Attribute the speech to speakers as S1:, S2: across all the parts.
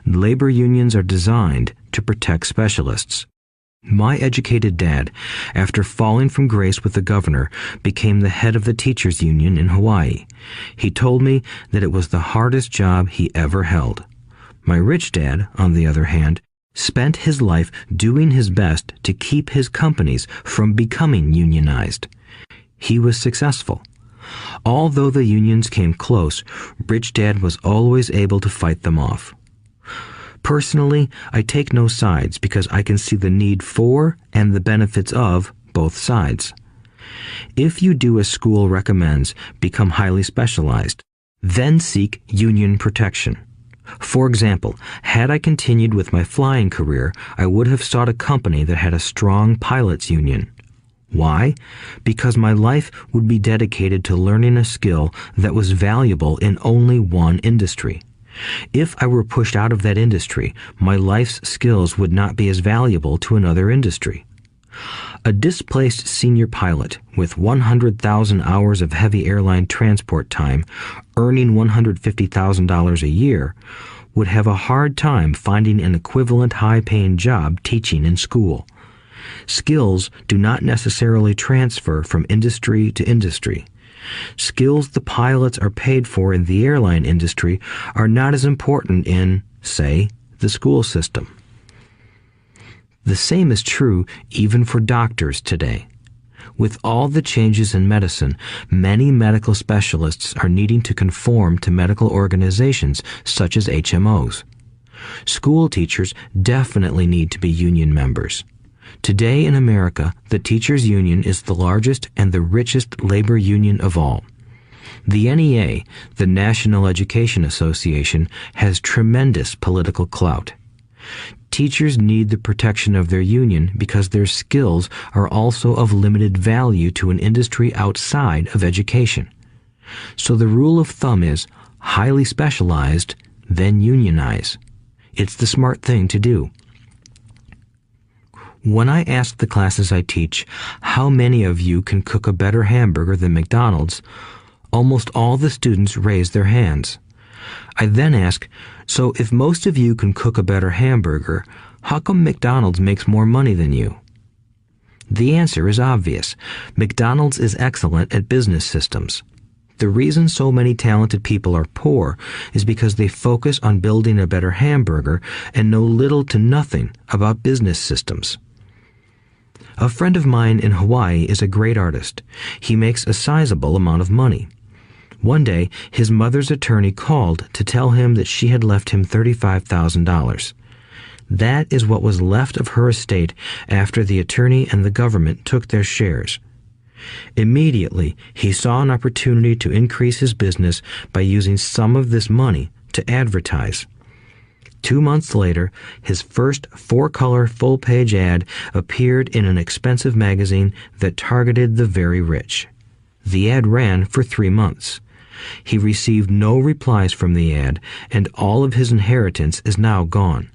S1: labor unions are designed to protect specialists. My educated dad, after falling from grace with the governor, became the head of the teachers' union in Hawaii. He told me that it was the hardest job he ever held. My rich dad, on the other hand, spent his life doing his best to keep his companies from becoming unionized. He was successful. Although the unions came close, Rich Dad was always able to fight them off. Personally, I take no sides because I can see the need for and the benefits of both sides. If you do as school recommends, become highly specialized, then seek union protection. For example, had I continued with my flying career, I would have sought a company that had a strong pilots union. Why? Because my life would be dedicated to learning a skill that was valuable in only one industry. If I were pushed out of that industry, my life's skills would not be as valuable to another industry. A displaced senior pilot with 100,000 hours of heavy airline transport time, earning $150,000 a year, would have a hard time finding an equivalent high-paying job teaching in school. Skills do not necessarily transfer from industry to industry. Skills the pilots are paid for in the airline industry are not as important in, say, the school system. The same is true even for doctors today. With all the changes in medicine, many medical specialists are needing to conform to medical organizations such as HMOs. School teachers definitely need to be union members. Today in America, the teachers' union is the largest and the richest labor union of all. The NEA, the National Education Association, has tremendous political clout. Teachers need the protection of their union because their skills are also of limited value to an industry outside of education. So the rule of thumb is highly specialized, then unionize. It's the smart thing to do. When I ask the classes I teach, how many of you can cook a better hamburger than McDonald's, almost all the students raise their hands. I then ask, so if most of you can cook a better hamburger, how come McDonald's makes more money than you? The answer is obvious. McDonald's is excellent at business systems. The reason so many talented people are poor is because they focus on building a better hamburger and know little to nothing about business systems. A friend of mine in Hawaii is a great artist. He makes a sizable amount of money. One day, his mother's attorney called to tell him that she had left him $35,000. That is what was left of her estate after the attorney and the government took their shares. Immediately, he saw an opportunity to increase his business by using some of this money to advertise. 2 months later, his first 4-color full-page ad appeared in an expensive magazine that targeted the very rich. The ad ran for 3 months. He received no replies from the ad, and all of his inheritance is now gone.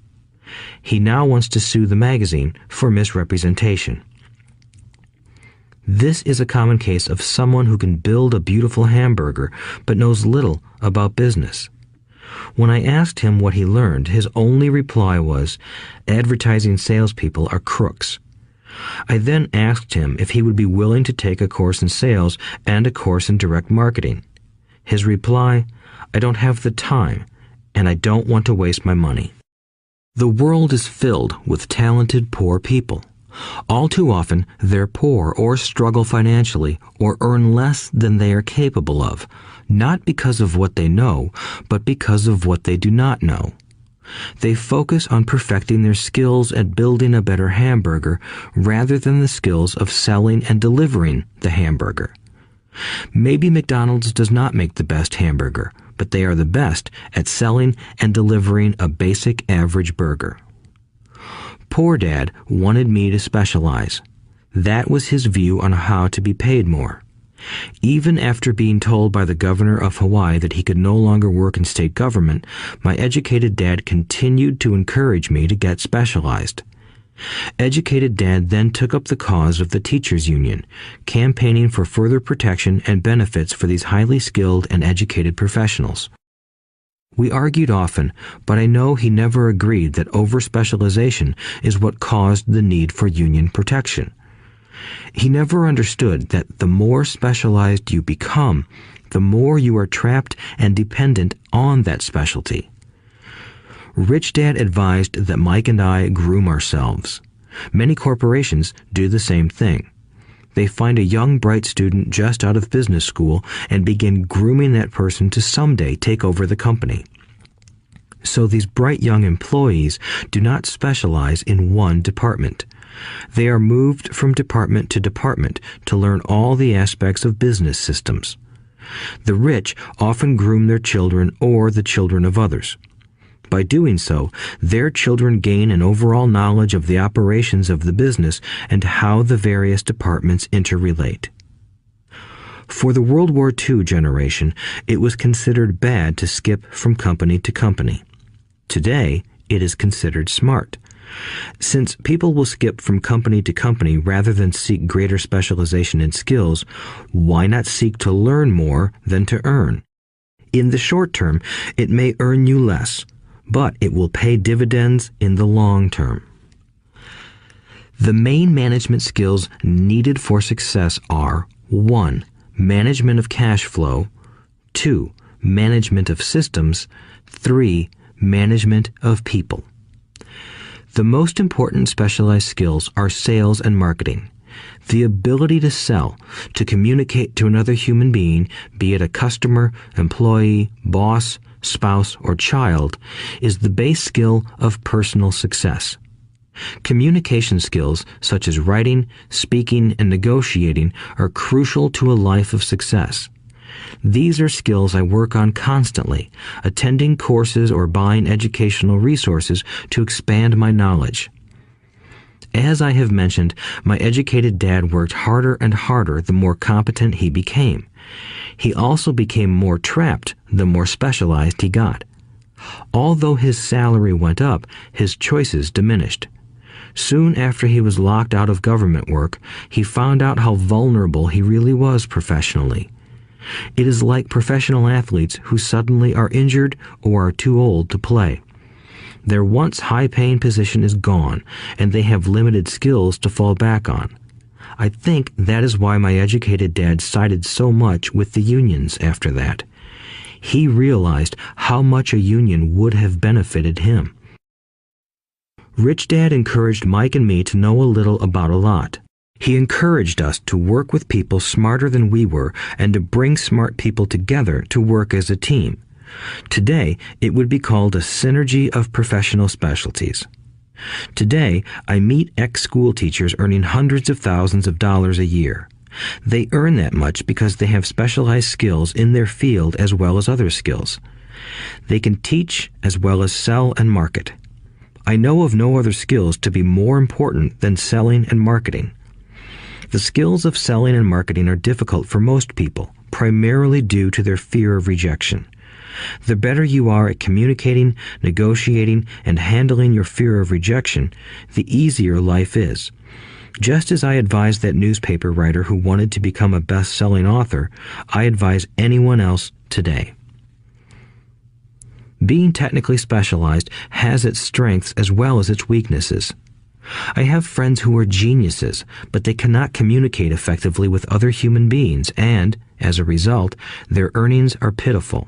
S1: He now wants to sue the magazine for misrepresentation. This is a common case of someone who can build a beautiful hamburger but knows little about business. When I asked him what he learned, his only reply was, "Advertising salespeople are crooks." I then asked him if he would be willing to take a course in sales and a course in direct marketing. His reply, "I don't have the time, and I don't want to waste my money." The world is filled with talented poor people. All too often, they're poor or struggle financially or earn less than they are capable of, not because of what they know, but because of what they do not know. They focus on perfecting their skills at building a better hamburger rather than the skills of selling and delivering the hamburger. Maybe McDonald's does not make the best hamburger, but they are the best at selling and delivering a basic average burger. Poor Dad wanted me to specialize. That was his view on how to be paid more. Even after being told by the governor of Hawaii that he could no longer work in state government, my educated dad continued to encourage me to get specialized. Educated Dad then took up the cause of the teachers' union, campaigning for further protection and benefits for these highly skilled and educated professionals. We argued often, but I know he never agreed that over-specialization is what caused the need for union protection. He never understood that the more specialized you become, the more you are trapped and dependent on that specialty. Rich Dad advised that Mike and I groom ourselves. Many corporations do the same thing. They find a young, bright student just out of business school and begin grooming that person to someday take over the company. So these bright young employees do not specialize in one department. They are moved from department to department to learn all the aspects of business systems. The rich often groom their children or the children of others. By doing so, their children gain an overall knowledge of the operations of the business and how the various departments interrelate. For the World War II generation, it was considered bad to skip from company to company. Today, it is considered smart. Since people will skip from company to company rather than seek greater specialization in skills, why not seek to learn more than to earn? In the short term, it may earn you less, but it will pay dividends in the long term. The main management skills needed for success are 1. Management of cash flow, 2. Management of systems, 3. Management of people. The most important specialized skills are sales and marketing. The ability to sell, to communicate to another human being, be it a customer, employee, boss, spouse, or child, is the base skill of personal success. Communication skills such as writing, speaking, and negotiating are crucial to a life of success. These are skills I work on constantly, attending courses or buying educational resources to expand my knowledge. As I have mentioned, my educated dad worked harder and harder the more competent he became. He also became more trapped the more specialized he got. Although his salary went up, his choices diminished. Soon after he was locked out of government work, he found out how vulnerable he really was professionally. It is like professional athletes who suddenly are injured or are too old to play. Their once high-paying position is gone, and they have limited skills to fall back on. I think that is why my educated dad sided so much with the unions after that. He realized how much a union would have benefited him. Rich Dad encouraged Mike and me to know a little about a lot. He encouraged us to work with people smarter than we were and to bring smart people together to work as a team. Today, it would be called a synergy of professional specialties. Today, I meet ex-school teachers earning hundreds of thousands of dollars a year. They earn that much because they have specialized skills in their field as well as other skills. They can teach as well as sell and market. I know of no other skills to be more important than selling and marketing. The skills of selling and marketing are difficult for most people, primarily due to their fear of rejection. The better you are at communicating, negotiating, and handling your fear of rejection, the easier life is. Just as I advised that newspaper writer who wanted to become a best-selling author, I advise anyone else today. Being technically specialized has its strengths as well as its weaknesses. I have friends who are geniuses, but they cannot communicate effectively with other human beings, and, as a result, their earnings are pitiful.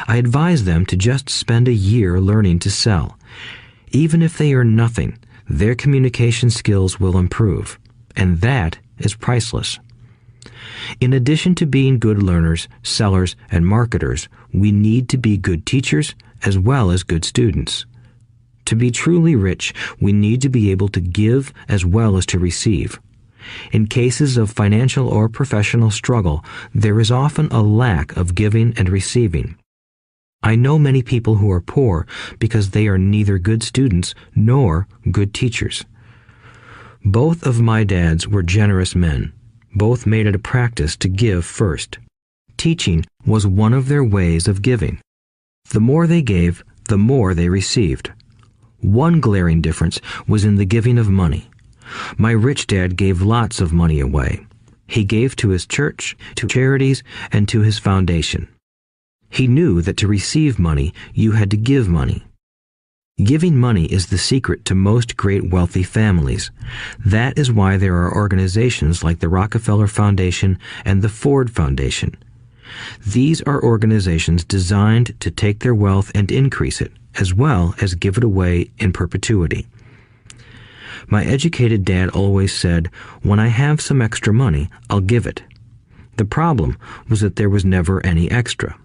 S1: I advise them to just spend a year learning to sell. Even if they earn nothing, their communication skills will improve, and that is priceless. In addition to being good learners, sellers, and marketers, we need to be good teachers as well as good students. To be truly rich, we need to be able to give as well as to receive. In cases of financial or professional struggle, there is often a lack of giving and receiving. I know many people who are poor because they are neither good students nor good teachers. Both of my dads were generous men. Both made it a practice to give first. Teaching was one of their ways of giving. The more they gave, the more they received. One glaring difference was in the giving of money. My rich dad gave lots of money away. He gave to his church, to charities, and to his foundation. He knew that to receive money, you had to give money. Giving money is the secret to most great wealthy families. That is why there are organizations like the Rockefeller Foundation and the Ford Foundation. These are organizations designed to take their wealth and increase it, as well as give it away in perpetuity. My educated dad always said, "When I have some extra money, I'll give it." The problem was that there was never any extra.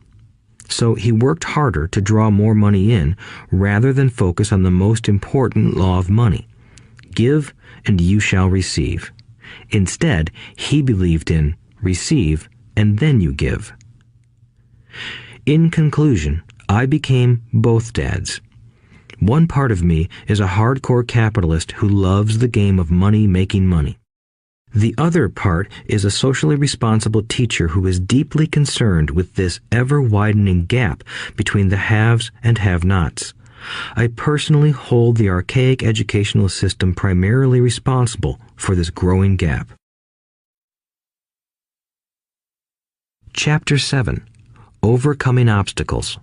S1: So he worked harder to draw more money in rather than focus on the most important law of money. Give and you shall receive. Instead, he believed in receive and then you give. In conclusion, I became both dads. One part of me is a hardcore capitalist who loves the game of money making money. The other part is a socially responsible teacher who is deeply concerned with this ever-widening gap between the haves and have-nots. I personally hold the archaic educational system primarily responsible for this growing gap. Chapter 7. Overcoming Obstacles.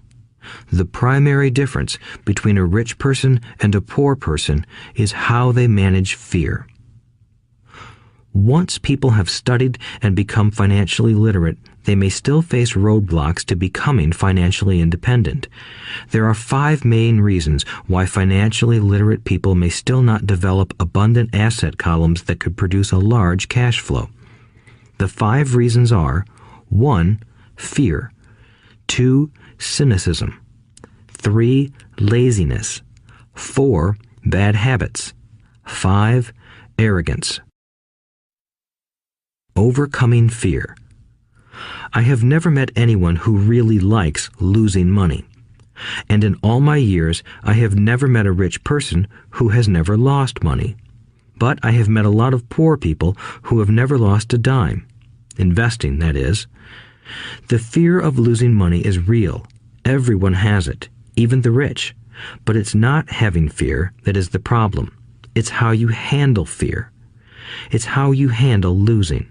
S1: The primary difference between a rich person and a poor person is how they manage fear. Once people have studied and become financially literate, they may still face roadblocks to becoming financially independent. There are 5 main reasons why financially literate people may still not develop abundant asset columns that could produce a large cash flow. The 5 reasons are: 1. Fear. 2. Cynicism. 3. Laziness. 4. Bad habits. 5. Arrogance. Overcoming fear. I have never met anyone who really likes losing money. And in all my years, I have never met a rich person who has never lost money. But I have met a lot of poor people who have never lost a dime. Investing, that is. The fear of losing money is real. Everyone has it, even the rich. But it's not having fear that is the problem. It's how you handle fear. It's how you handle losing.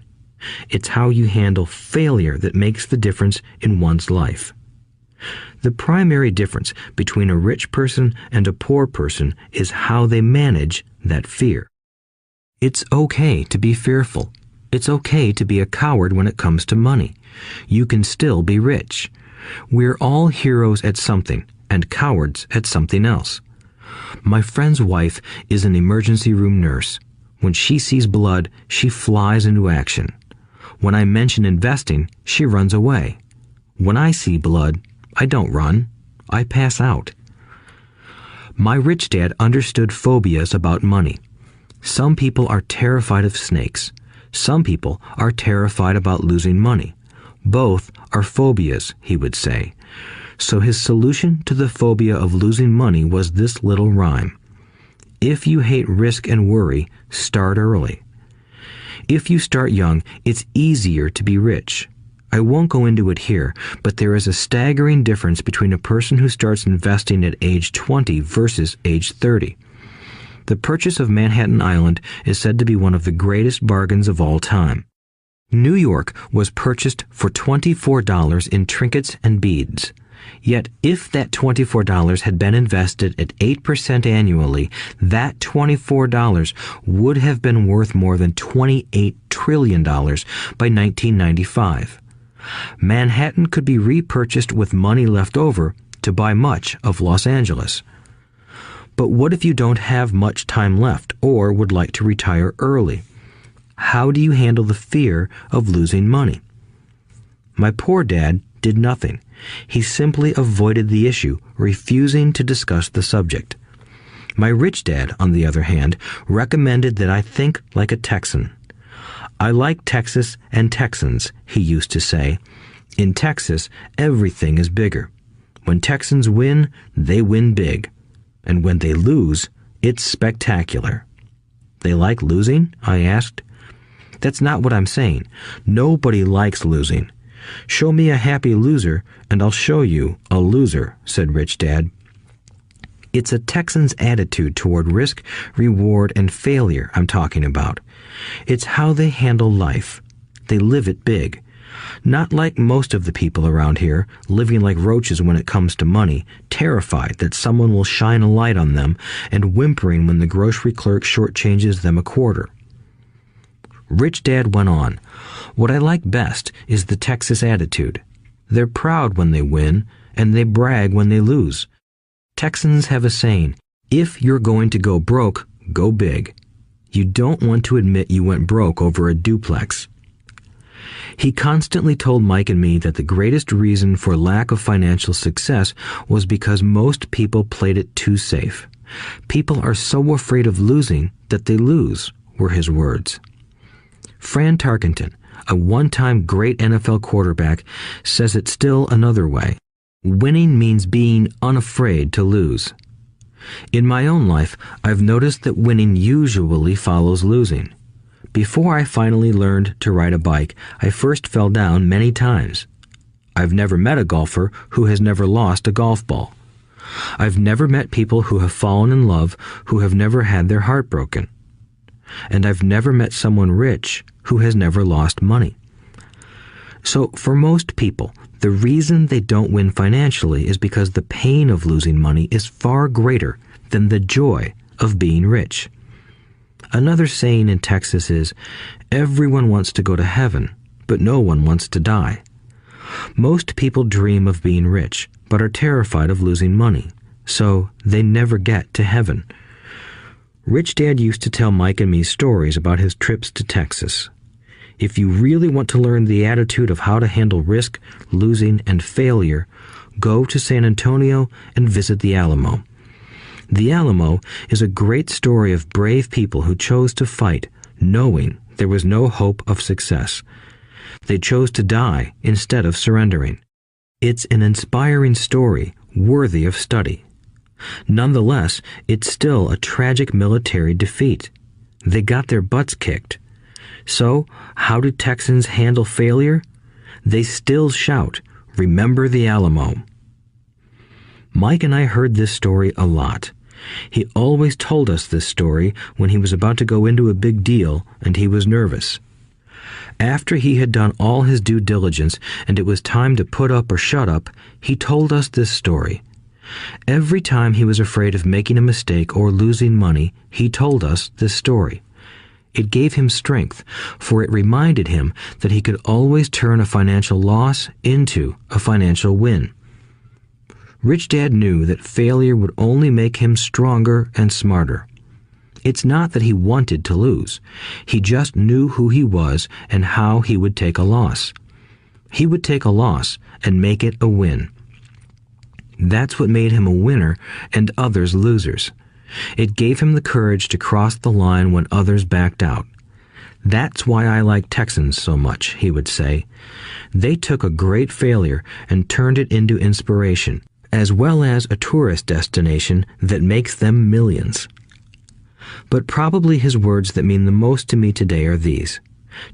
S1: It's how you handle failure that makes the difference in one's life. The primary difference between a rich person and a poor person is how they manage that fear. It's okay to be fearful. It's okay to be a coward when it comes to money. You can still be rich. We're all heroes at something and cowards at something else. My friend's wife is an emergency room nurse. When she sees blood, she flies into action. When I mention investing, she runs away. When I see blood, I don't run. I pass out. My rich dad understood phobias about money. Some people are terrified of snakes. Some people are terrified about losing money. Both are phobias, he would say. So his solution to the phobia of losing money was this little rhyme. If you hate risk and worry, start early. If you start young, it's easier to be rich. I won't go into it here, but there is a staggering difference between a person who starts investing at age 20 versus age 30. The purchase of Manhattan Island is said to be one of the greatest bargains of all time. New York was purchased for $24 in trinkets and beads. Yet if that $24 had been invested at 8% annually, that $24 would have been worth more than $28 trillion by 1995. Manhattan could be repurchased with money left over to buy much of Los Angeles. But what if you don't have much time left or would like to retire early? How do you handle the fear of losing money? My poor dad did nothing. He simply avoided the issue, refusing to discuss the subject. My rich dad, on the other hand, recommended that I think like a Texan. I like Texas and Texans, he used to say. In Texas, everything is bigger. When Texans win, they win big. And when they lose, it's spectacular. They like losing? I asked. That's not what I'm saying. Nobody likes losing. Show me a happy loser, and I'll show you a loser, said Rich Dad. It's a Texan's attitude toward risk, reward, and failure I'm talking about. It's how they handle life. They live it big. Not like most of the people around here, living like roaches when it comes to money, terrified that someone will shine a light on them and whimpering when the grocery clerk shortchanges them a quarter. Rich Dad went on, "What I like best is the Texas attitude. They're proud when they win, and they brag when they lose. Texans have a saying, if you're going to go broke, go big. You don't want to admit you went broke over a duplex." He constantly told Mike and me that the greatest reason for lack of financial success was because most people played it too safe. People are so afraid of losing that they lose, were his words. Fran Tarkenton, a one-time great NFL quarterback, says it still another way. Winning means being unafraid to lose. In my own life, I've noticed that winning usually follows losing. Before I finally learned to ride a bike, I first fell down many times. I've never met a golfer who has never lost a golf ball. I've never met people who have fallen in love who have never had their heart broken. And I've never met someone rich who has never lost money. So for most people, the reason they don't win financially is because the pain of losing money is far greater than the joy of being rich. Another saying in Texas is, everyone wants to go to heaven, but no one wants to die. Most people dream of being rich, but are terrified of losing money, so they never get to heaven. Rich Dad used to tell Mike and me stories about his trips to Texas. If you really want to learn the attitude of how to handle risk, losing, and failure, go to San Antonio and visit the Alamo. The Alamo is a great story of brave people who chose to fight, knowing there was no hope of success. They chose to die instead of surrendering. It's an inspiring story worthy of study. Nonetheless, it's still a tragic military defeat. They got their butts kicked. So, how do Texans handle failure? They still shout, "Remember the Alamo." Mike and I heard this story a lot. He always told us this story when he was about to go into a big deal and he was nervous. After he had done all his due diligence and it was time to put up or shut up, he told us this story. Every time he was afraid of making a mistake or losing money, he told us this story. It gave him strength, for it reminded him that he could always turn a financial loss into a financial win. Rich Dad knew that failure would only make him stronger and smarter. It's not that he wanted to lose. He just knew who he was and how he would take a loss. He would take a loss and make it a win. That's what made him a winner and others losers. It gave him the courage to cross the line when others backed out. That's why I like Texans so much, he would say. They took a great failure and turned it into inspiration, as well as a tourist destination that makes them millions. But probably his words that mean the most to me today are these.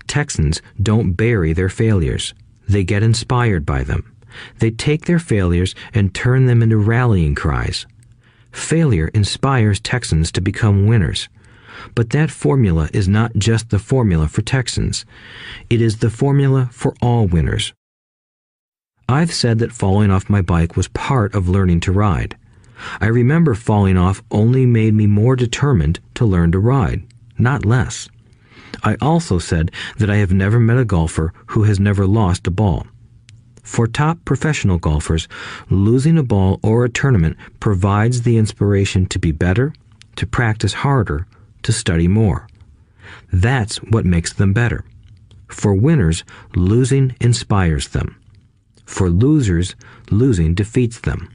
S1: Texans don't bury their failures. They get inspired by them. They take their failures and turn them into rallying cries. Failure inspires Texans to become winners. But that formula is not just the formula for Texans. It is the formula for all winners. I've said that falling off my bike was part of learning to ride. I remember falling off only made me more determined to learn to ride, not less. I also said that I have never met a golfer who has never lost a ball. For top professional golfers, losing a ball or a tournament provides the inspiration to be better, to practice harder, to study more. That's what makes them better. For winners, losing inspires them. For losers, losing defeats them.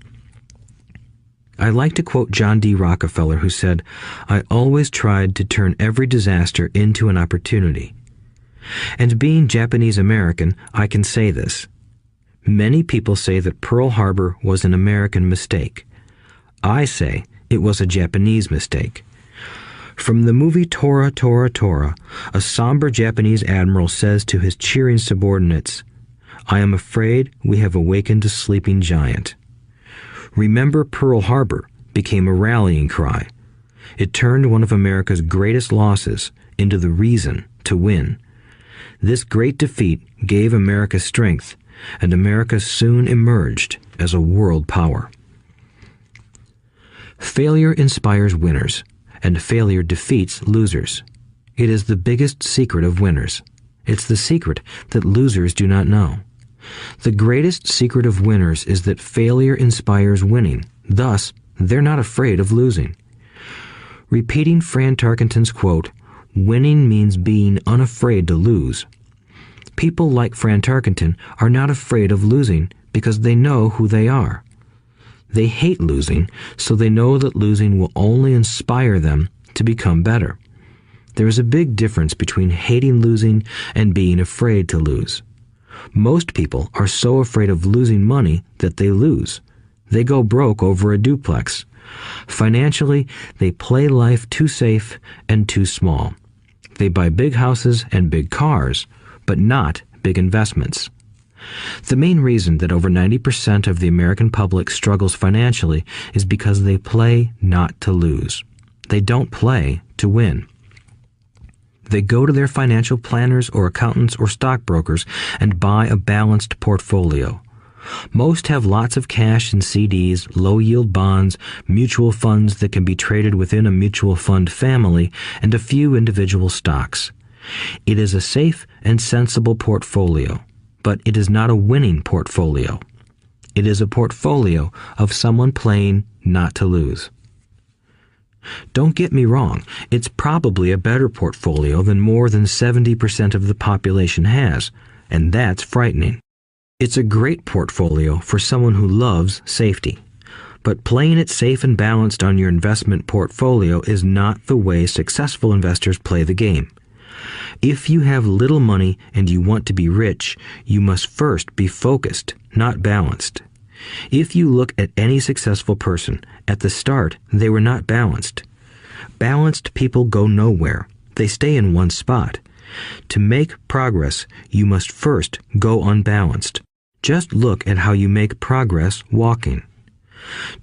S1: I like to quote John D. Rockefeller, who said, "I always tried to turn every disaster into an opportunity." And being Japanese American, I can say this. Many people say that Pearl Harbor was an American mistake. I say it was a Japanese mistake. From the movie Tora, Tora, Tora, a somber Japanese admiral says to his cheering subordinates, "I am afraid we have awakened a sleeping giant." Remember Pearl Harbor became a rallying cry. It turned one of America's greatest losses into the reason to win. This great defeat gave America strength, and America soon emerged as a world power. Failure inspires winners, and failure defeats losers. It is the biggest secret of winners. It's the secret that losers do not know. The greatest secret of winners is that failure inspires winning. Thus, they're not afraid of losing. Repeating Fran Tarkenton's quote, "Winning means being unafraid to lose." People like Fran Tarkenton are not afraid of losing because they know who they are. They hate losing, so they know that losing will only inspire them to become better. There is a big difference between hating losing and being afraid to lose. Most people are so afraid of losing money that they lose. They go broke over a duplex. Financially, they play life too safe and too small. They buy big houses and big cars, but not big investments. The main reason that over 90% of the American public struggles financially is because they play not to lose. They don't play to win. They go to their financial planners or accountants or stockbrokers and buy a balanced portfolio. Most have lots of cash in CDs, low-yield bonds, mutual funds that can be traded within a mutual fund family, and a few individual stocks. It is a safe and sensible portfolio, but it is not a winning portfolio. It is a portfolio of someone playing not to lose. Don't get me wrong, it's probably a better portfolio than more than 70% of the population has, and that's frightening. It's a great portfolio for someone who loves safety. But playing it safe and balanced on your investment portfolio is not the way successful investors play the game. If you have little money and you want to be rich, you must first be focused, not balanced. If you look at any successful person, at the start, they were not balanced. Balanced people go nowhere. They stay in one spot. To make progress, you must first go unbalanced. Just look at how you make progress walking.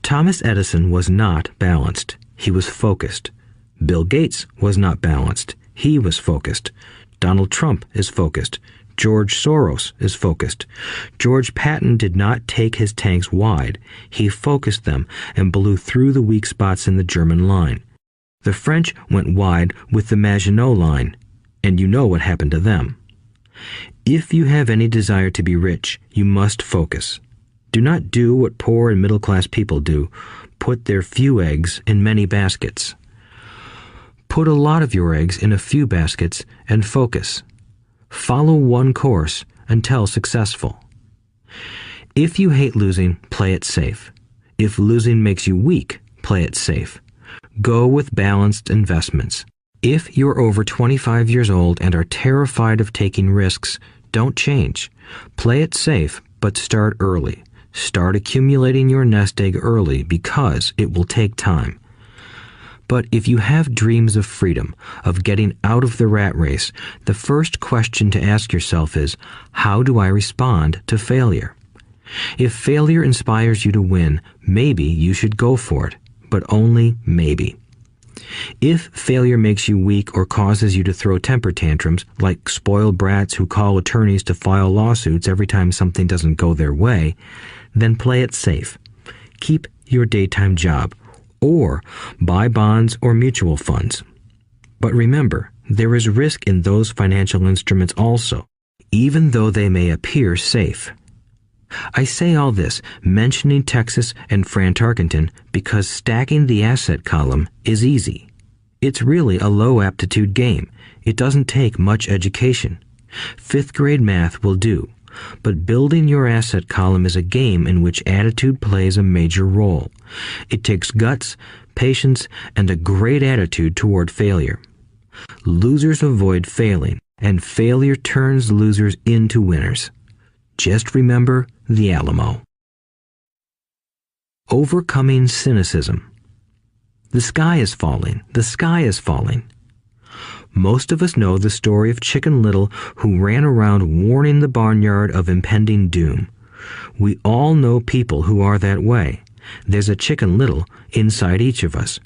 S1: Thomas Edison was not balanced. He was focused. Bill Gates was not balanced. He was focused. Donald Trump is focused. George Soros is focused. George Patton did not take his tanks wide. He focused them and blew through the weak spots in the German line. The French went wide with the Maginot Line, and you know what happened to them. If you have any desire to be rich, you must focus. Do not do what poor and middle-class people do, put their few eggs in many baskets. Put a lot of your eggs in a few baskets and focus. Follow one course until successful. If you hate losing, play it safe. If losing makes you weak, play it safe. Go with balanced investments. If you're over 25 years old and are terrified of taking risks, don't change. Play it safe, but start early. Start accumulating your nest egg early because it will take time. But if you have dreams of freedom, of getting out of the rat race, the first question to ask yourself is, how do I respond to failure? If failure inspires you to win, maybe you should go for it, but only maybe. If failure makes you weak or causes you to throw temper tantrums, like spoiled brats who call attorneys to file lawsuits every time something doesn't go their way, then play it safe. Keep your daytime job, or buy bonds or mutual funds. But remember, there is risk in those financial instruments also, even though they may appear safe. I say all this, mentioning Texas and Fran Tarkenton, because stacking the asset column is easy. It's really a low-aptitude game. It doesn't take much education. 5th grade math will do. But building your asset column is a game in which attitude plays a major role. It takes guts, patience, and a great attitude toward failure. Losers avoid failing, and failure turns losers into winners. Just remember the Alamo. Overcoming cynicism. The sky is falling. The sky is falling. Most of us know the story of Chicken Little, who ran around warning the barnyard of impending doom. We all know people who are that way. There's a Chicken Little inside each of us.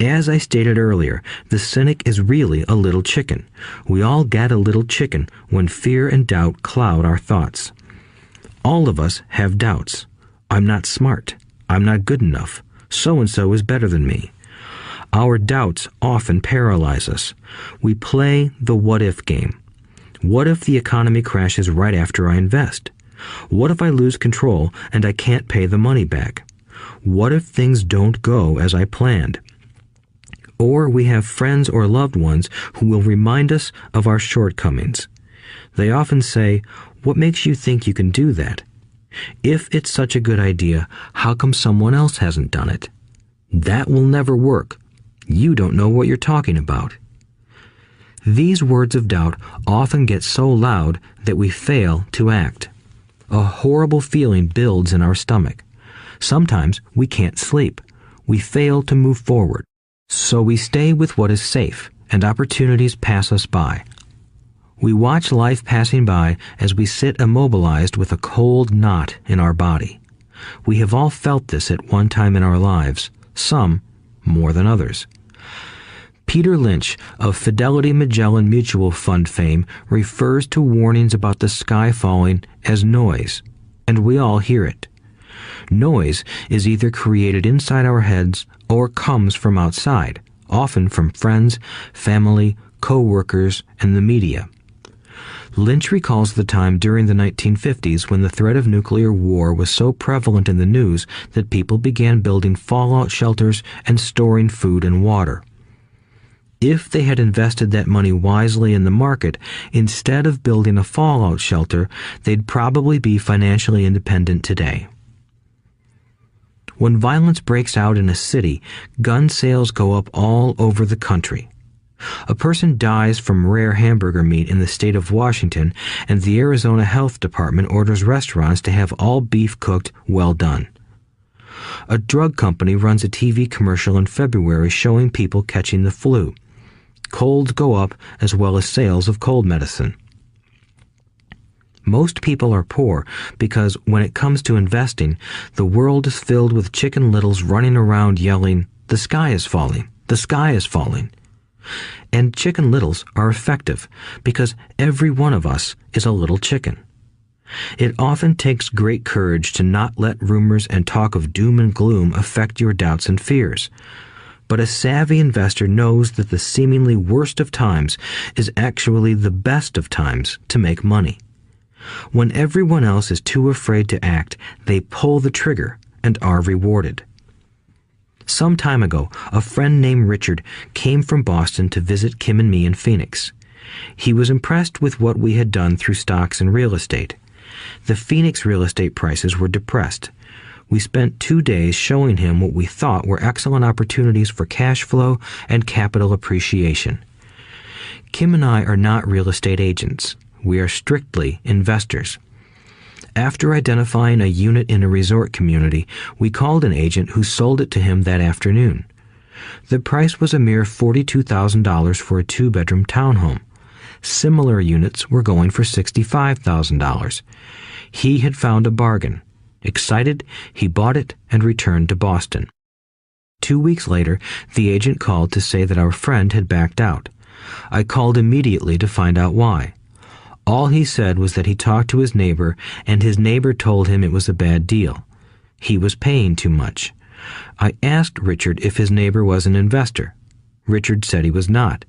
S1: As I stated earlier, the cynic is really a little chicken. We all get a little chicken when fear and doubt cloud our thoughts. All of us have doubts. I'm not smart. I'm not good enough. So-and-so is better than me. Our doubts often paralyze us. We play the what-if game. What if the economy crashes right after I invest? What if I lose control and I can't pay the money back? What if things don't go as I planned? Or we have friends or loved ones who will remind us of our shortcomings. They often say, "What makes you think you can do that? If it's such a good idea, how come someone else hasn't done it? That will never work. You don't know what you're talking about." These words of doubt often get so loud that we fail to act. A horrible feeling builds in our stomach. Sometimes we can't sleep. We fail to move forward. So we stay with what is safe, and opportunities pass us by. We watch life passing by as we sit immobilized with a cold knot in our body. We have all felt this at one time in our lives, some more than others. Peter Lynch of Fidelity Magellan Mutual Fund fame refers to warnings about the sky falling as noise, and we all hear it. Noise is either created inside our heads or comes from outside, often from friends, family, co-workers, and the media. Lynch recalls the time during the 1950s when the threat of nuclear war was so prevalent in the news that people began building fallout shelters and storing food and water. If they had invested that money wisely in the market, instead of building a fallout shelter, they'd probably be financially independent today. When violence breaks out in a city, gun sales go up all over the country. A person dies from rare hamburger meat in the state of Washington, and the Arizona Health Department orders restaurants to have all beef cooked well done. A drug company runs a TV commercial in February showing people catching the flu. Colds go up as well as sales of cold medicine. Most people are poor because when it comes to investing, the world is filled with Chicken Littles running around yelling, "The sky is falling, the sky is falling." And Chicken Littles are effective because every one of us is a little chicken. It often takes great courage to not let rumors and talk of doom and gloom affect your doubts and fears. But a savvy investor knows that the seemingly worst of times is actually the best of times to make money. When everyone else is too afraid to act, they pull the trigger and are rewarded. Some time ago, a friend named Richard came from Boston to visit Kim and me in Phoenix. He was impressed with what we had done through stocks and real estate. The Phoenix real estate prices were depressed. We spent 2 days showing him what we thought were excellent opportunities for cash flow and capital appreciation. Kim and I are not real estate agents. We are strictly investors. After identifying a unit in a resort community, we called an agent who sold it to him that afternoon. The price was a mere $42,000 for a 2-bedroom townhome. Similar units were going for $65,000. He had found a bargain. Excited, he bought it and returned to Boston. 2 weeks later, the agent called to say that our friend had backed out. I called immediately to find out why. All he said was that he talked to his neighbor, and his neighbor told him it was a bad deal. He was paying too much. I asked Richard if his neighbor was an investor. Richard said he was not.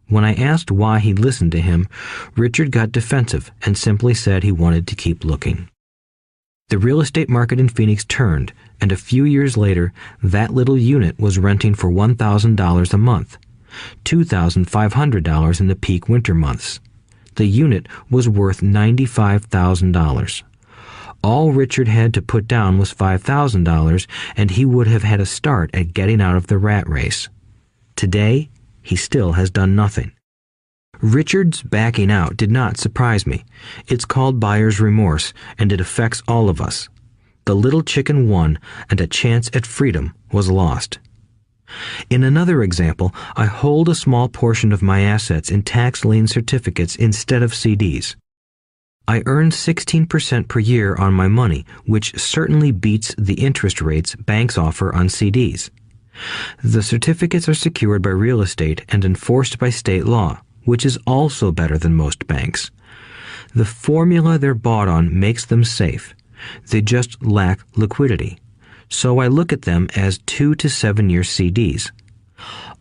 S1: When I asked why he listened to him, Richard got defensive and simply said he wanted to keep looking. The real estate market in Phoenix turned, and a few years later, that little unit was renting for $1,000 a month, $2,500 in the peak winter months. The unit was worth $95,000. All Richard had to put down was $5,000, and he would have had a start at getting out of the rat race. Today, he still has done nothing. Richard's backing out did not surprise me. It's called buyer's remorse, and it affects all of us. The little chicken won, and a chance at freedom was lost. In another example, I hold a small portion of my assets in tax lien certificates instead of CDs. I earn 16% per year on my money, which certainly beats the interest rates banks offer on CDs. The certificates are secured by real estate and enforced by state law, which is also better than most banks. The formula they're bought on makes them safe. They just lack liquidity. So I look at them as 2 to 7 year CDs.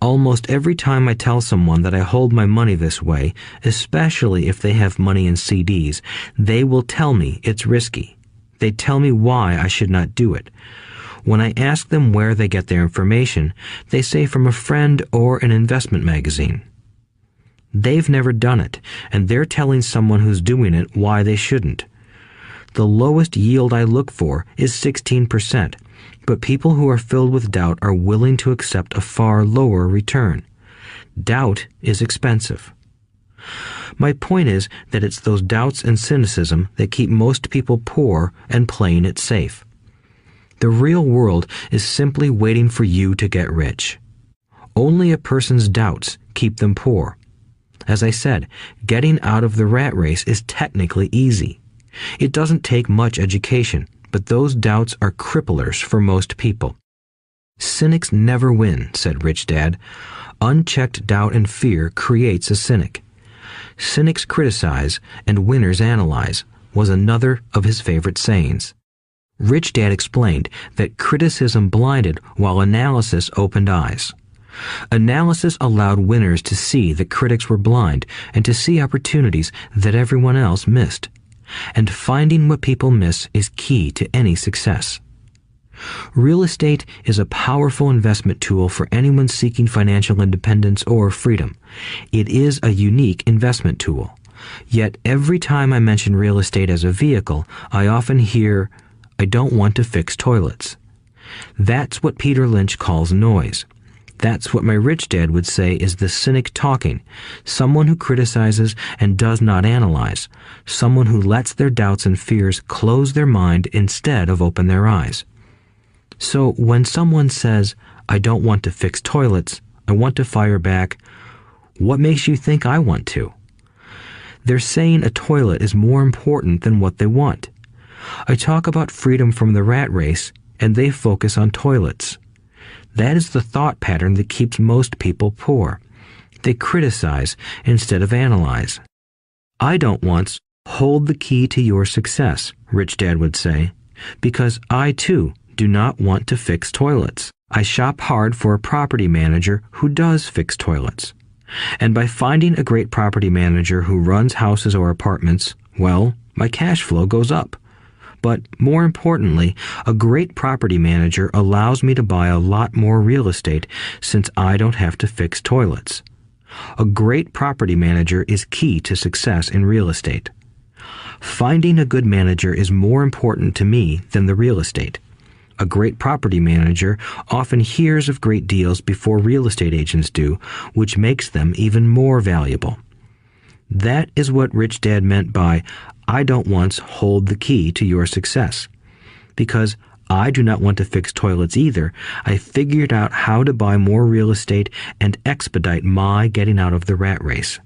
S1: Almost every time I tell someone that I hold my money this way, especially if they have money in CDs, they will tell me it's risky. They tell me why I should not do it. When I ask them where they get their information, they say from a friend or an investment magazine. They've never done it, and they're telling someone who's doing it why they shouldn't. The lowest yield I look for is 16%, but people who are filled with doubt are willing to accept a far lower return. Doubt is expensive. My point is that it's those doubts and cynicism that keep most people poor and playing it safe. The real world is simply waiting for you to get rich. Only a person's doubts keep them poor. As I said, getting out of the rat race is technically easy. It doesn't take much education, but those doubts are cripplers for most people. Cynics never win, said Rich Dad. Unchecked doubt and fear creates a cynic. Cynics criticize and winners analyze was another of his favorite sayings. Rich Dad explained that criticism blinded while analysis opened eyes. Analysis allowed winners to see that critics were blind and to see opportunities that everyone else missed. And finding what people miss is key to any success. Real estate is a powerful investment tool for anyone seeking financial independence or freedom. It is a unique investment tool. Yet every time I mention real estate as a vehicle, I often hear, "I don't want to fix toilets." That's what Peter Lynch calls noise. That's what my rich dad would say is the cynic talking, someone who criticizes and does not analyze, someone who lets their doubts and fears close their mind instead of open their eyes. So when someone says, "I don't want to fix toilets, I want to fire back," what makes you think I want to? They're saying a toilet is more important than what they want. I talk about freedom from the rat race, and they focus on toilets. That is the thought pattern that keeps most people poor. They criticize instead of analyze. I don't once hold the key to your success, Rich Dad would say, because I too do not want to fix toilets. I shop hard for a property manager who does fix toilets. And by finding a great property manager who runs houses or apartments, well, my cash flow goes up. But more importantly, a great property manager allows me to buy a lot more real estate since I don't have to fix toilets. A great property manager is key to success in real estate. Finding a good manager is more important to me than the real estate. A great property manager often hears of great deals before real estate agents do, which makes them even more valuable. That is what Rich Dad meant by, "I don't once hold the key to your success." Because I do not want to fix toilets either, I figured out how to buy more real estate and expedite my getting out of the rat race.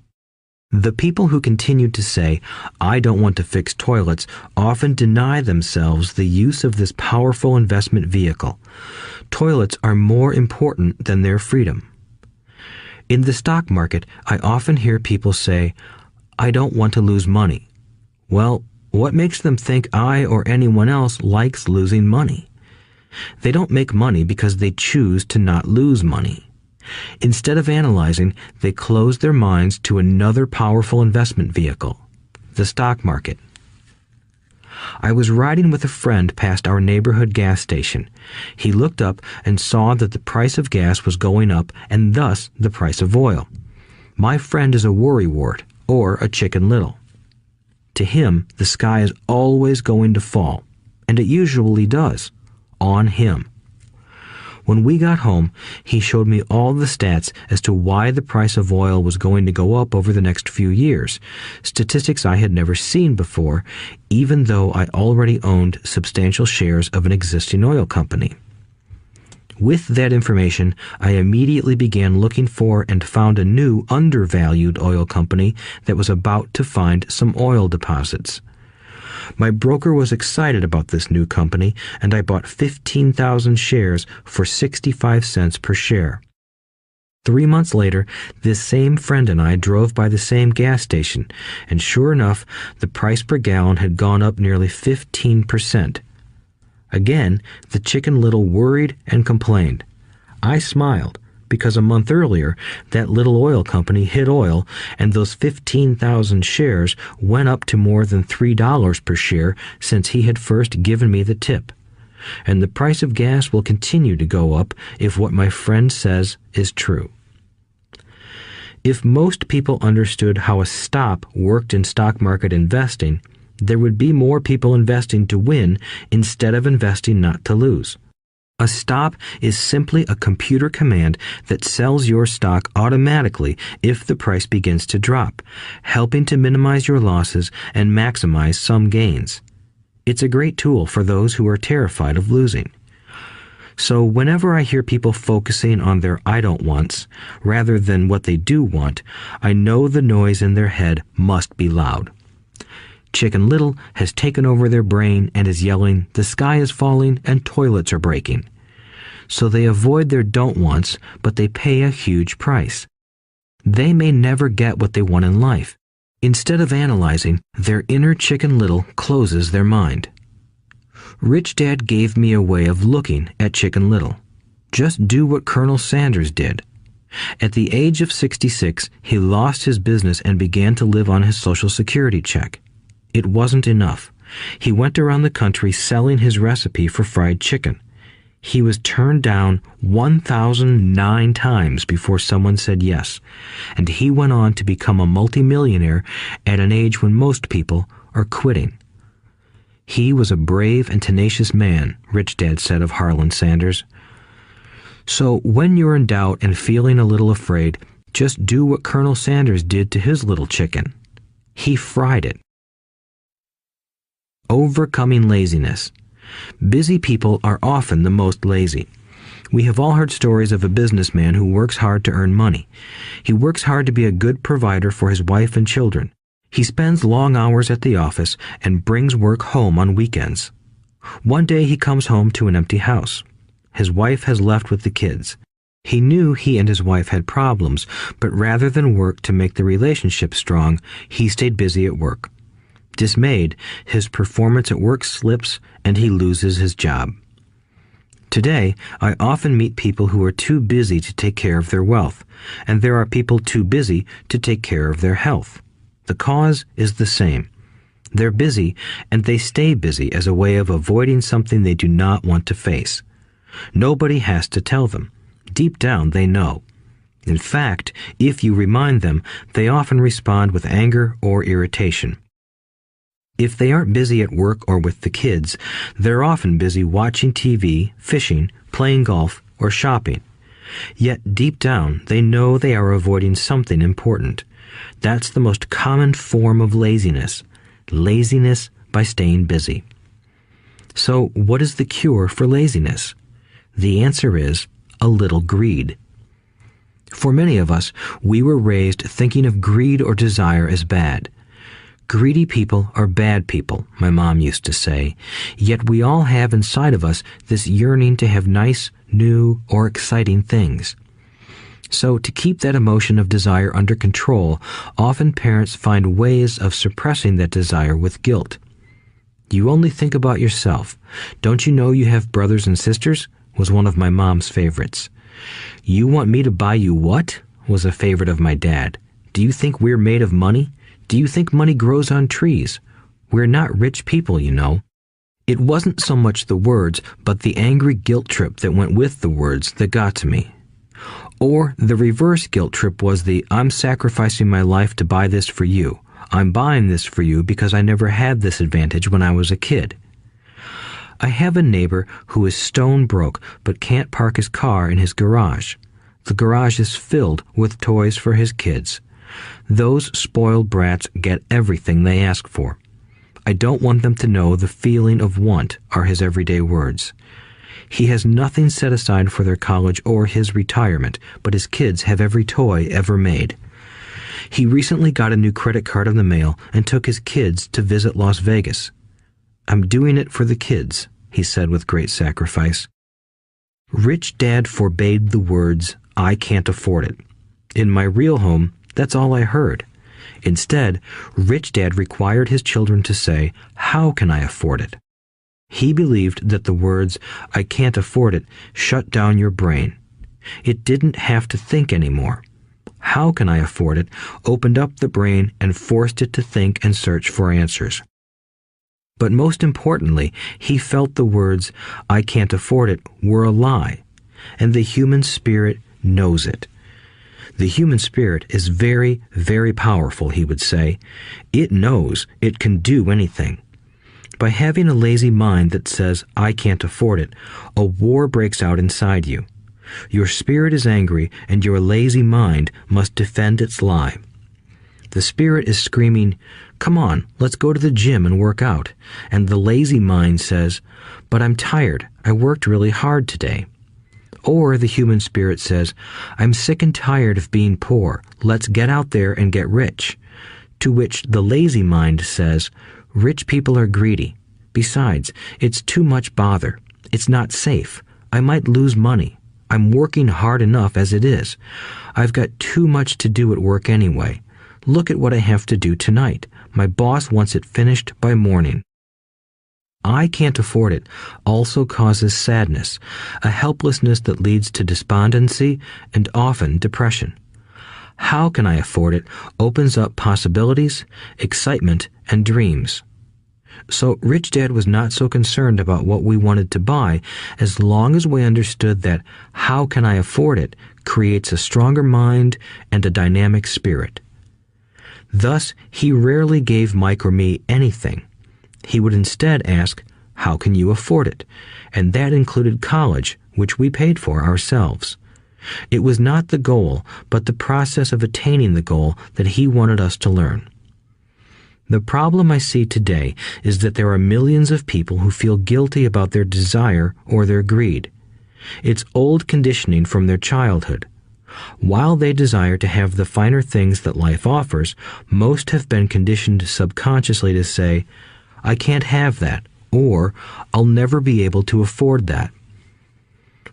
S1: The people who continue to say, "I don't want to fix toilets," often deny themselves the use of this powerful investment vehicle. Toilets are more important than their freedom. In the stock market, I often hear people say, "I don't want to lose money." Well, what makes them think I or anyone else likes losing money? They don't make money because they choose to not lose money. Instead of analyzing, they close their minds to another powerful investment vehicle, the stock market. I was riding with a friend past our neighborhood gas station. He looked up and saw that the price of gas was going up and thus the price of oil. My friend is a worrywart, or a Chicken Little. To him, the sky is always going to fall, and it usually does, on him. When we got home, he showed me all the stats as to why the price of oil was going to go up over the next few years, statistics I had never seen before, even though I already owned substantial shares of an existing oil company. With that information, I immediately began looking for and found a new undervalued oil company that was about to find some oil deposits. My broker was excited about this new company, and I bought 15,000 shares for 65 cents per share. 3 months later, this same friend and I drove by the same gas station, and sure enough, the price per gallon had gone up nearly 15%. Again, the Chicken Little worried and complained. I smiled, because a month earlier, that little oil company hit oil, and those 15,000 shares went up to more than $3 per share since he had first given me the tip. And the price of gas will continue to go up if what my friend says is true. If most people understood how a stop worked in stock market investing, there would be more people investing to win instead of investing not to lose. A stop is simply a computer command that sells your stock automatically if the price begins to drop, helping to minimize your losses and maximize some gains. It's a great tool for those who are terrified of losing. So whenever I hear people focusing on their I don't wants rather than what they do want, I know the noise in their head must be loud. Chicken Little has taken over their brain and is yelling, "The sky is falling and toilets are breaking." So they avoid their don't wants, but they pay a huge price. They may never get what they want in life. Instead of analyzing, their inner Chicken Little closes their mind. Rich Dad gave me a way of looking at Chicken Little. Just do what Colonel Sanders did. At the age of 66, he lost his business and began to live on his Social Security check. It wasn't enough. He went around the country selling his recipe for fried chicken. He was turned down 1,009 times before someone said yes, and he went on to become a multimillionaire at an age when most people are quitting. He was a brave and tenacious man, Rich Dad said of Harlan Sanders. So when you're in doubt and feeling a little afraid, just do what Colonel Sanders did to his little chicken. He fried it. Overcoming laziness. Busy people are often the most lazy. We have all heard stories of a businessman who works hard to earn money. He works hard to be a good provider for his wife and children. He spends long hours at the office and brings work home on weekends. One day he comes home to an empty house. His wife has left with the kids. He knew he and his wife had problems, but rather than work to make the relationship strong, he stayed busy at work. Dismayed, his performance at work slips and he loses his job. Today, I often meet people who are too busy to take care of their wealth, and there are people too busy to take care of their health. The cause is the same. They're busy, and they stay busy as a way of avoiding something they do not want to face. Nobody has to tell them. Deep down, they know. In fact, if you remind them, they often respond with anger or irritation. If they aren't busy at work or with the kids, they're often busy watching TV, fishing, playing golf, or shopping. Yet deep down, they know they are avoiding something important. That's the most common form of laziness. Laziness by staying busy. So what is the cure for laziness? The answer is a little greed. For many of us, we were raised thinking of greed or desire as bad. Greedy people are bad people, my mom used to say, yet we all have inside of us this yearning to have nice, new, or exciting things. So to keep that emotion of desire under control, often parents find ways of suppressing that desire with guilt. You only think about yourself. Don't you know you have brothers and sisters? Was one of my mom's favorites. You want me to buy you what? Was a favorite of my dad. Do you think we're made of money? Do you think money grows on trees? We're not rich people, you know. It wasn't so much the words, but the angry guilt trip that went with the words that got to me. Or the reverse guilt trip was the I'm sacrificing my life to buy this for you. I'm buying this for you because I never had this advantage when I was a kid. I have a neighbor who is stone broke but can't park his car in his garage. The garage is filled with toys for his kids. Those spoiled brats get everything they ask for. I don't want them to know the feeling of want are his everyday words. He has nothing set aside for their college or his retirement, but his kids have every toy ever made. He recently got a new credit card in the mail and took his kids to visit Las Vegas. I'm doing it for the kids, he said with great sacrifice. Rich Dad forbade the words, I can't afford it. In my real home, that's all I heard. Instead, Rich Dad required his children to say, how can I afford it? He believed that the words, I can't afford it, shut down your brain. It didn't have to think anymore. How can I afford it opened up the brain and forced it to think and search for answers. But most importantly, he felt the words, I can't afford it, were a lie, and the human spirit knows it. The human spirit is very, very powerful, he would say. It knows it can do anything. By having a lazy mind that says, I can't afford it, a war breaks out inside you. Your spirit is angry, and your lazy mind must defend its lie. The spirit is screaming, come on, let's go to the gym and work out. And the lazy mind says, but I'm tired. I worked really hard today. Or the human spirit says, I'm sick and tired of being poor. Let's get out there and get rich. To which the lazy mind says, rich people are greedy. Besides, it's too much bother. It's not safe. I might lose money. I'm working hard enough as it is. I've got too much to do at work anyway. Look at what I have to do tonight. My boss wants it finished by morning. I can't afford it also causes sadness, a helplessness that leads to despondency and often depression. How can I afford it opens up possibilities, excitement, and dreams. So Rich Dad was not so concerned about what we wanted to buy as long as we understood that how can I afford it creates a stronger mind and a dynamic spirit. Thus, he rarely gave Mike or me anything. He would instead ask, how can you afford it? And that included college, which we paid for ourselves. It was not the goal, but the process of attaining the goal that he wanted us to learn. The problem I see today is that there are millions of people who feel guilty about their desire or their greed. It's old conditioning from their childhood. While they desire to have the finer things that life offers, most have been conditioned subconsciously to say, I can't have that, or I'll never be able to afford that.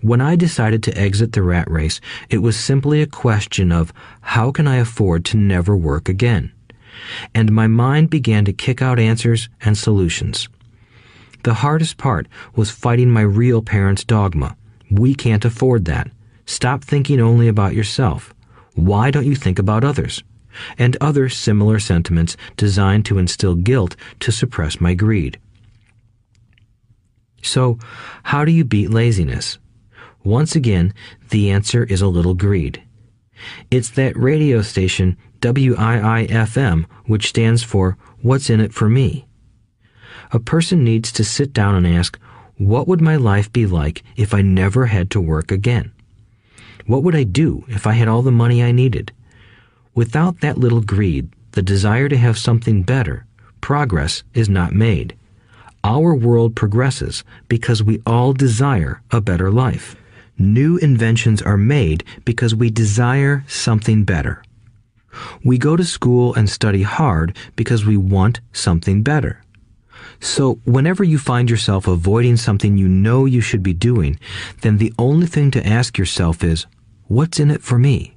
S1: When I decided to exit the rat race, it was simply a question of how can I afford to never work again? And my mind began to kick out answers and solutions. The hardest part was fighting my real parents' dogma. We can't afford that. Stop thinking only about yourself. Why don't you think about others? And other similar sentiments designed to instill guilt to suppress my greed. So, how do you beat laziness? Once again, the answer is a little greed. It's that radio station WIIFM, which stands for What's in it for me? A person needs to sit down and ask, what would my life be like if I never had to work again? What would I do if I had all the money I needed? Without that little greed, the desire to have something better, progress is not made. Our world progresses because we all desire a better life. New inventions are made because we desire something better. We go to school and study hard because we want something better. So whenever you find yourself avoiding something you know you should be doing, then the only thing to ask yourself is, what's in it for me?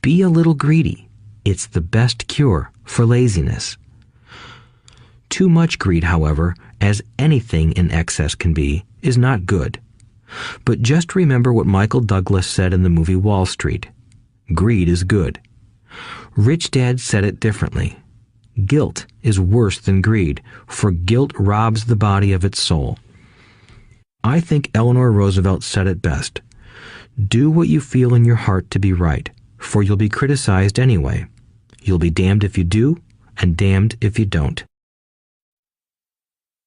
S1: Be a little greedy. It's the best cure for laziness. Too much greed, however, as anything in excess can be, is not good. But just remember what Michael Douglas said in the movie Wall Street. Greed is good. Rich Dad said it differently. Guilt is worse than greed, for guilt robs the body of its soul. I think Eleanor Roosevelt said it best. Do what you feel in your heart to be right, for you'll be criticized anyway. You'll be damned if you do, and damned if you don't.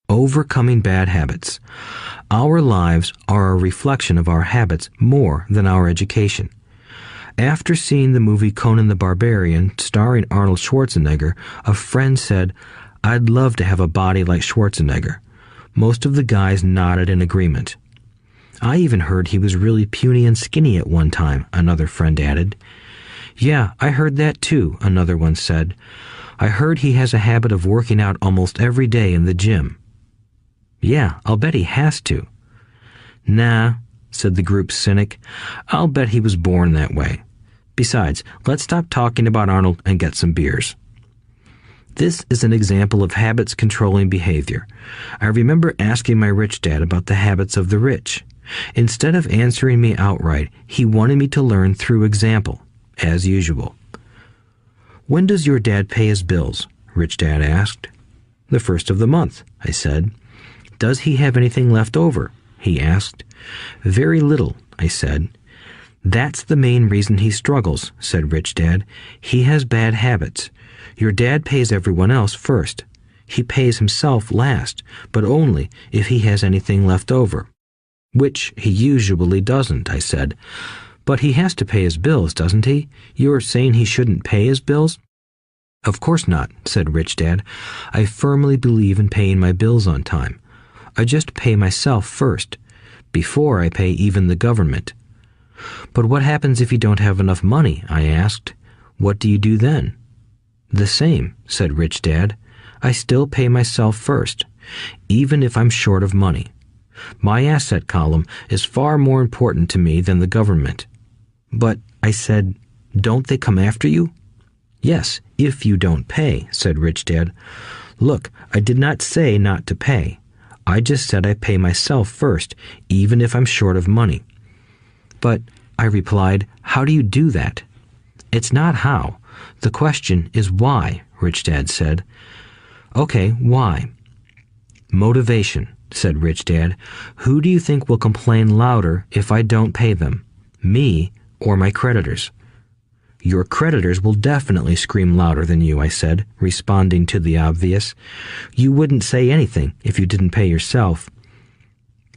S1: Overcoming bad habits. Our lives are a reflection of our habits more than our education. After seeing the movie Conan the Barbarian, starring Arnold Schwarzenegger, a friend said, I'd love to have a body like Schwarzenegger. Most of the guys nodded in agreement. I even heard he was really puny and skinny at one time, another friend added. Yeah, I heard that too, another one said. I heard he has a habit of working out almost every day in the gym. Yeah, I'll bet he has to. Nah, said the group's cynic. I'll bet he was born that way. Besides, let's stop talking about Arnold and get some beers. This is an example of habits controlling behavior. I remember asking my rich dad about the habits of the rich. Instead of answering me outright, he wanted me to learn through example, as usual. When does your dad pay his bills? Rich Dad asked. The first of the month, I said. Does he have anything left over? He asked. Very little, I said. That's the main reason he struggles, said Rich Dad. He has bad habits. Your dad pays everyone else first. He pays himself last, but only if he has anything left over. Which he usually doesn't, I said. But he has to pay his bills, doesn't he? You're saying he shouldn't pay his bills? Of course not, said Rich Dad. I firmly believe in paying my bills on time. I just pay myself first, before I pay even the government. But what happens if you don't have enough money? I asked. What do you do then? The same, said Rich Dad. I still pay myself first, even if I'm short of money. My asset column is far more important to me than the government. But, I said, don't they come after you? Yes, if you don't pay, said Rich Dad. Look, I did not say not to pay. I just said I pay myself first, even if I'm short of money. But, I replied, how do you do that? It's not how. The question is why, Rich Dad said. Okay, why? Motivation, said Rich Dad. Who do you think will complain louder if I don't pay them? Me or my creditors? Your creditors will definitely scream louder than you, I said, responding to the obvious. You wouldn't say anything if you didn't pay yourself.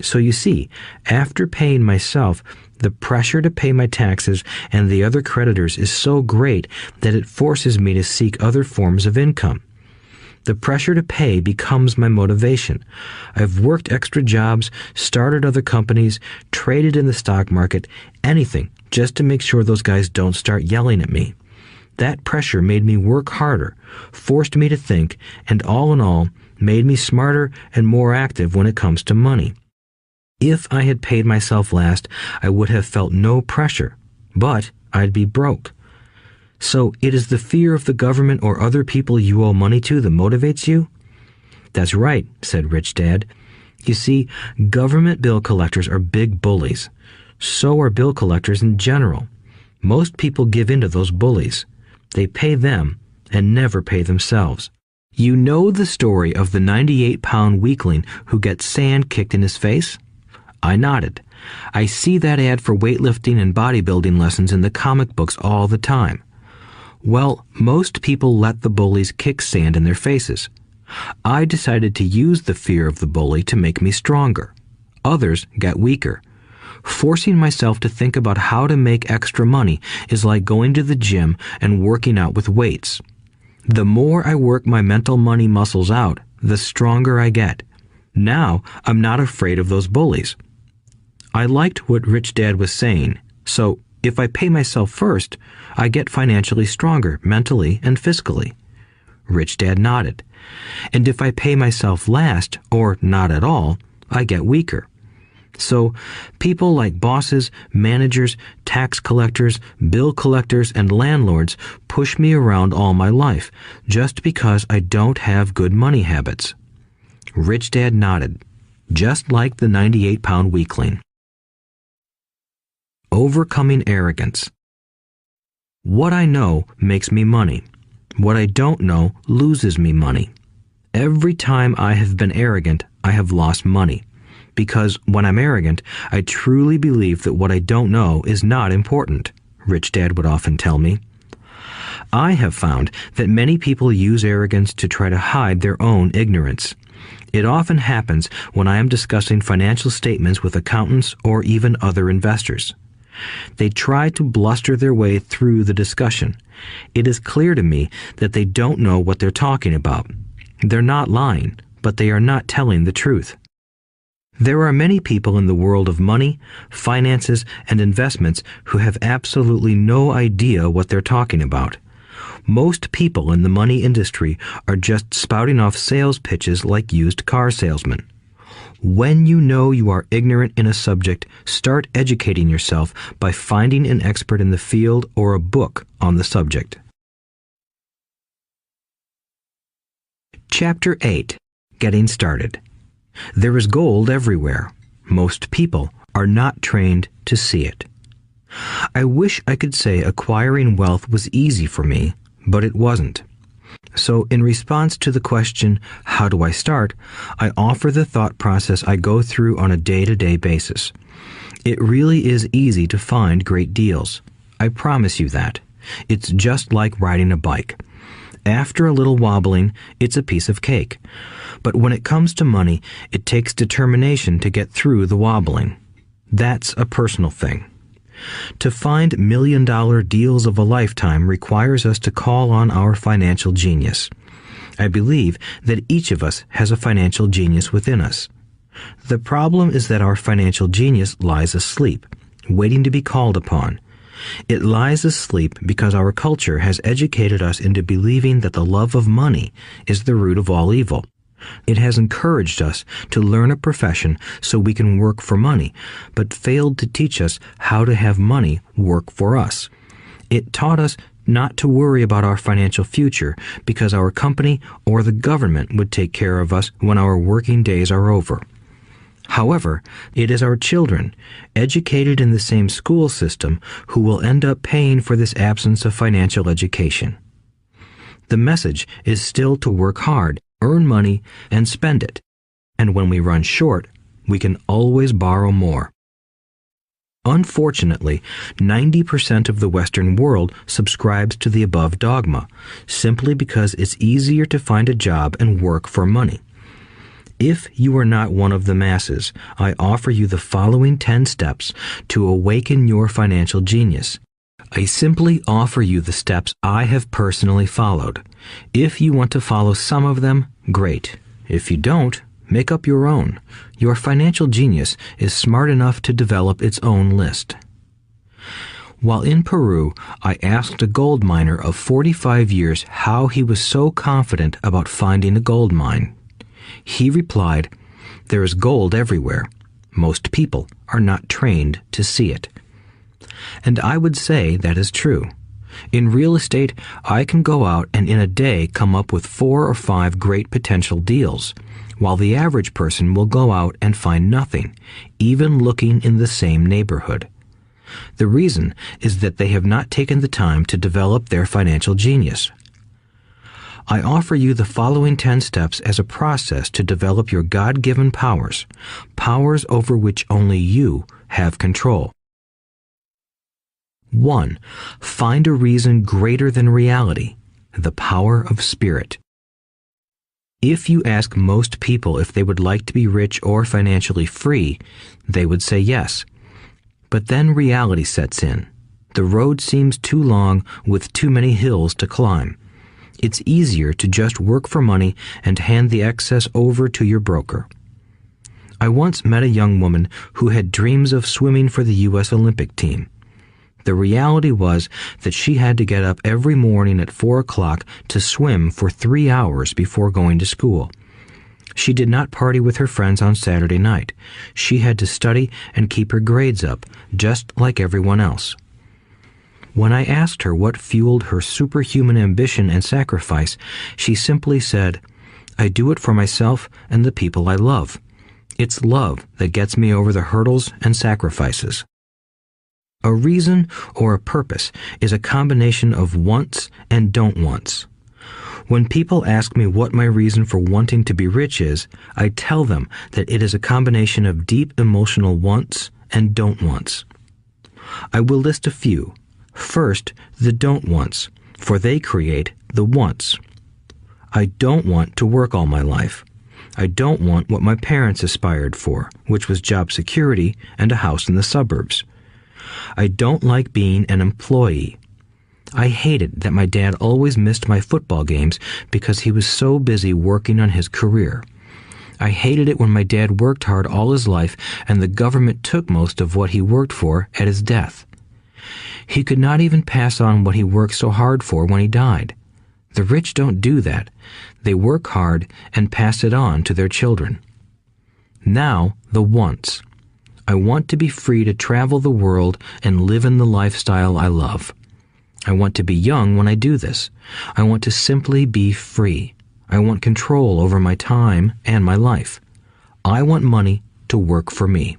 S1: So you see, after paying myself, the pressure to pay my taxes and the other creditors is so great that it forces me to seek other forms of income. The pressure to pay becomes my motivation. I've worked extra jobs, started other companies, traded in the stock market, anything, just to make sure those guys don't start yelling at me. That pressure made me work harder, forced me to think, and all in all, made me smarter and more active when it comes to money. If I had paid myself last, I would have felt no pressure, but I'd be broke. So it is the fear of the government or other people you owe money to that motivates you? That's right, said Rich Dad. You see, government bill collectors are big bullies. So are bill collectors in general. Most people give in to those bullies. They pay them and never pay themselves. You know the story of the 98-pound weakling who gets sand kicked in his face? I nodded. I see that ad for weightlifting and bodybuilding lessons in the comic books all the time. Well, most people let the bullies kick sand in their faces. I decided to use the fear of the bully to make me stronger. Others got weaker. Forcing myself to think about how to make extra money is like going to the gym and working out with weights. The more I work my mental money muscles out, the stronger I get. Now, I'm not afraid of those bullies. I liked what Rich Dad was saying, so if I pay myself first, I get financially stronger mentally and fiscally. Rich Dad nodded. And if I pay myself last, or not at all, I get weaker. So, people like bosses, managers, tax collectors, bill collectors, and landlords push me around all my life just because I don't have good money habits. Rich Dad nodded, just like the 98-pound weakling. Overcoming arrogance. What I know makes me money. What I don't know loses me money. Every time I have been arrogant, I have lost money. Because when I'm arrogant, I truly believe that what I don't know is not important, Rich Dad would often tell me. I have found that many people use arrogance to try to hide their own ignorance. It often happens when I am discussing financial statements with accountants or even other investors. They try to bluster their way through the discussion. It is clear to me that they don't know what they're talking about. They're not lying, but they are not telling the truth. There are many people in the world of money, finances, and investments who have absolutely no idea what they're talking about. Most people in the money industry are just spouting off sales pitches like used car salesmen. When you know you are ignorant in a subject, start educating yourself by finding an expert in the field or a book on the subject. Chapter 8. Getting Started. There is gold everywhere. Most people are not trained to see it. I wish I could say acquiring wealth was easy for me, but it wasn't. So in response to the question, how do I start, I offer the thought process I go through on a day-to-day basis. It really is easy to find great deals. I promise you that. It's just like riding a bike. After a little wobbling, it's a piece of cake. But when it comes to money, it takes determination to get through the wobbling. That's a personal thing. To find million-dollar deals of a lifetime requires us to call on our financial genius. I believe that each of us has a financial genius within us. The problem is that our financial genius lies asleep, waiting to be called upon. It lies asleep because our culture has educated us into believing that the love of money is the root of all evil. It has encouraged us to learn a profession so we can work for money, but failed to teach us how to have money work for us. It taught us not to worry about our financial future because our company or the government would take care of us when our working days are over. However, it is our children, educated in the same school system, who will end up paying for this absence of financial education. The message is still to work hard, earn money, and spend it. And when we run short, we can always borrow more. Unfortunately, 90% of the Western world subscribes to the above dogma, simply because it's easier to find a job and work for money. If you are not one of the masses, I offer you the following 10 steps to awaken your financial genius. I simply offer you the steps I have personally followed. If you want to follow some of them, great. If you don't, make up your own. Your financial genius is smart enough to develop its own list. While in Peru, I asked a gold miner of 45 years how he was so confident about finding a gold mine. He replied, "There is gold everywhere. Most people are not trained to see it." And I would say that is true. In real estate, I can go out and in a day come up with 4 or 5 great potential deals, while the average person will go out and find nothing, even looking in the same neighborhood. The reason is that they have not taken the time to develop their financial genius. I offer you the following 10 steps as a process to develop your God-given powers, powers over which only you have control. 1. Find a reason greater than reality, the power of spirit. If you ask most people if they would like to be rich or financially free, they would say yes. But then reality sets in. The road seems too long with too many hills to climb. It's easier to just work for money and hand the excess over to your broker. I once met a young woman who had dreams of swimming for the U.S. Olympic team. The reality was that she had to get up every morning at 4 o'clock to swim for 3 hours before going to school. She did not party with her friends on Saturday night. She had to study and keep her grades up, just like everyone else. When I asked her what fueled her superhuman ambition and sacrifice, she simply said, "I do it for myself and the people I love. It's love that gets me over the hurdles and sacrifices." A reason or a purpose is a combination of wants and don't wants. When people ask me what my reason for wanting to be rich is, I tell them that it is a combination of deep emotional wants and don't wants. I will list a few. First, the don't wants, for they create the wants. I don't want to work all my life. I don't want what my parents aspired for, which was job security and a house in the suburbs. I don't like being an employee. I hated that my dad always missed my football games because he was so busy working on his career. I hated it when my dad worked hard all his life and the government took most of what he worked for at his death. He could not even pass on what he worked so hard for when he died. The rich don't do that. They work hard and pass it on to their children. Now, the wants. I want to be free to travel the world and live in the lifestyle I love. I want to be young when I do this. I want to simply be free. I want control over my time and my life. I want money to work for me.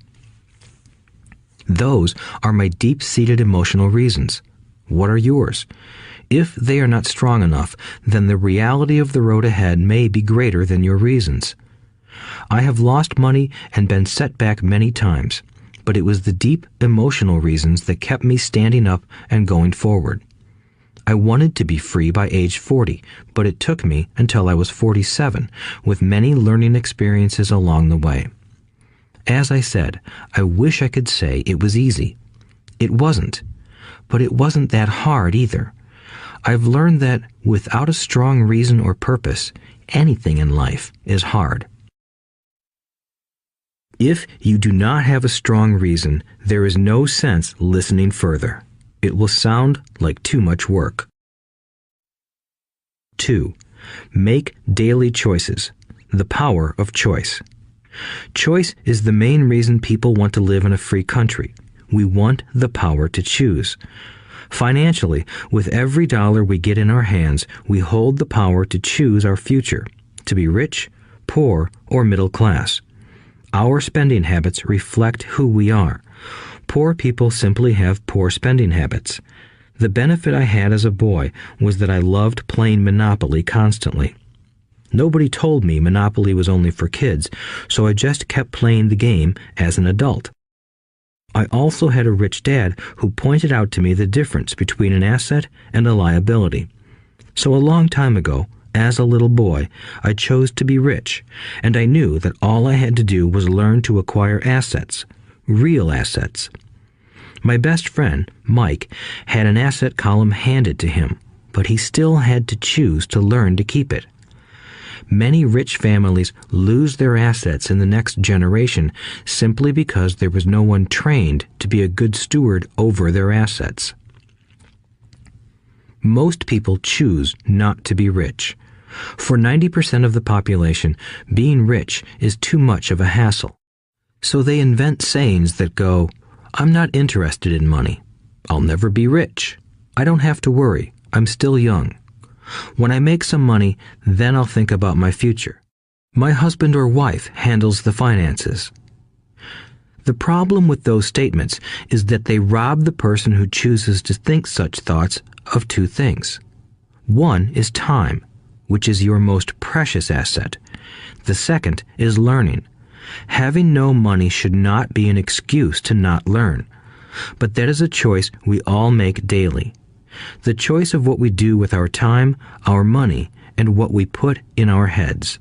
S1: Those are my deep-seated emotional reasons. What are yours? If they are not strong enough, then the reality of the road ahead may be greater than your reasons. I have lost money and been set back many times, but it was the deep emotional reasons that kept me standing up and going forward. I wanted to be free by age 40, but it took me until I was 47, with many learning experiences along the way. As I said, I wish I could say it was easy. It wasn't, but it wasn't that hard either. I've learned that without a strong reason or purpose, anything in life is hard. If you do not have a strong reason, there is no sense listening further. It will sound like too much work. 2. Make daily choices. The power of choice. Choice is the main reason people want to live in a free country. We want the power to choose. Financially, with every dollar we get in our hands, we hold the power to choose our future, to be rich, poor, or middle class. Our spending habits reflect who we are. Poor people simply have poor spending habits. The benefit I had as a boy was that I loved playing Monopoly constantly. Nobody told me Monopoly was only for kids, so I just kept playing the game as an adult. I also had a rich dad who pointed out to me the difference between an asset and a liability. So a long time ago, as a little boy, I chose to be rich, and I knew that all I had to do was learn to acquire assets. Real assets. My best friend, Mike, had an asset column handed to him, but he still had to choose to learn to keep it. Many rich families lose their assets in the next generation simply because there was no one trained to be a good steward over their assets. Most people choose not to be rich. For 90% of the population, being rich is too much of a hassle. So they invent sayings that go, "I'm not interested in money. I'll never be rich. I don't have to worry. I'm still young. When I make some money, then I'll think about my future. My husband or wife handles the finances." The problem with those statements is that they rob the person who chooses to think such thoughts of two things. One is time, which is your most precious asset. The second is learning. Having no money should not be an excuse to not learn, but that is a choice we all make daily. The choice of what we do with our time, our money, and what we put in our heads.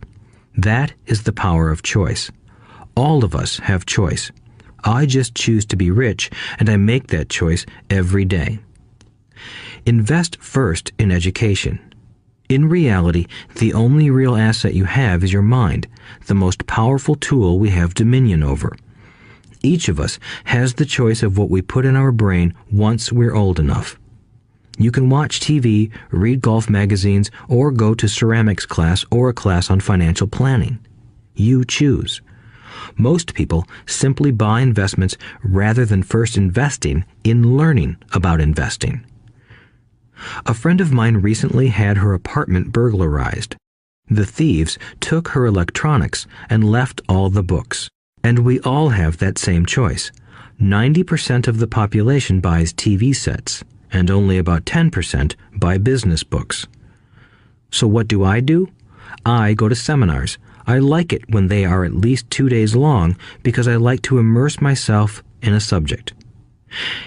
S1: That is the power of choice. All of us have choice. I just choose to be rich, and I make that choice every day. Invest first in education. In reality, the only real asset you have is your mind, the most powerful tool we have dominion over. Each of us has the choice of what we put in our brain once we're old enough. You can watch TV, read golf magazines, or go to ceramics class or a class on financial planning. You choose. Most people simply buy investments rather than first investing in learning about investing. A friend of mine recently had her apartment burglarized. The thieves took her electronics and left all the books. And we all have that same choice. 90% of the population buys TV sets, and only about 10% buy business books. So what do? I go to seminars. I like it when they are at least 2 days long because I like to immerse myself in a subject.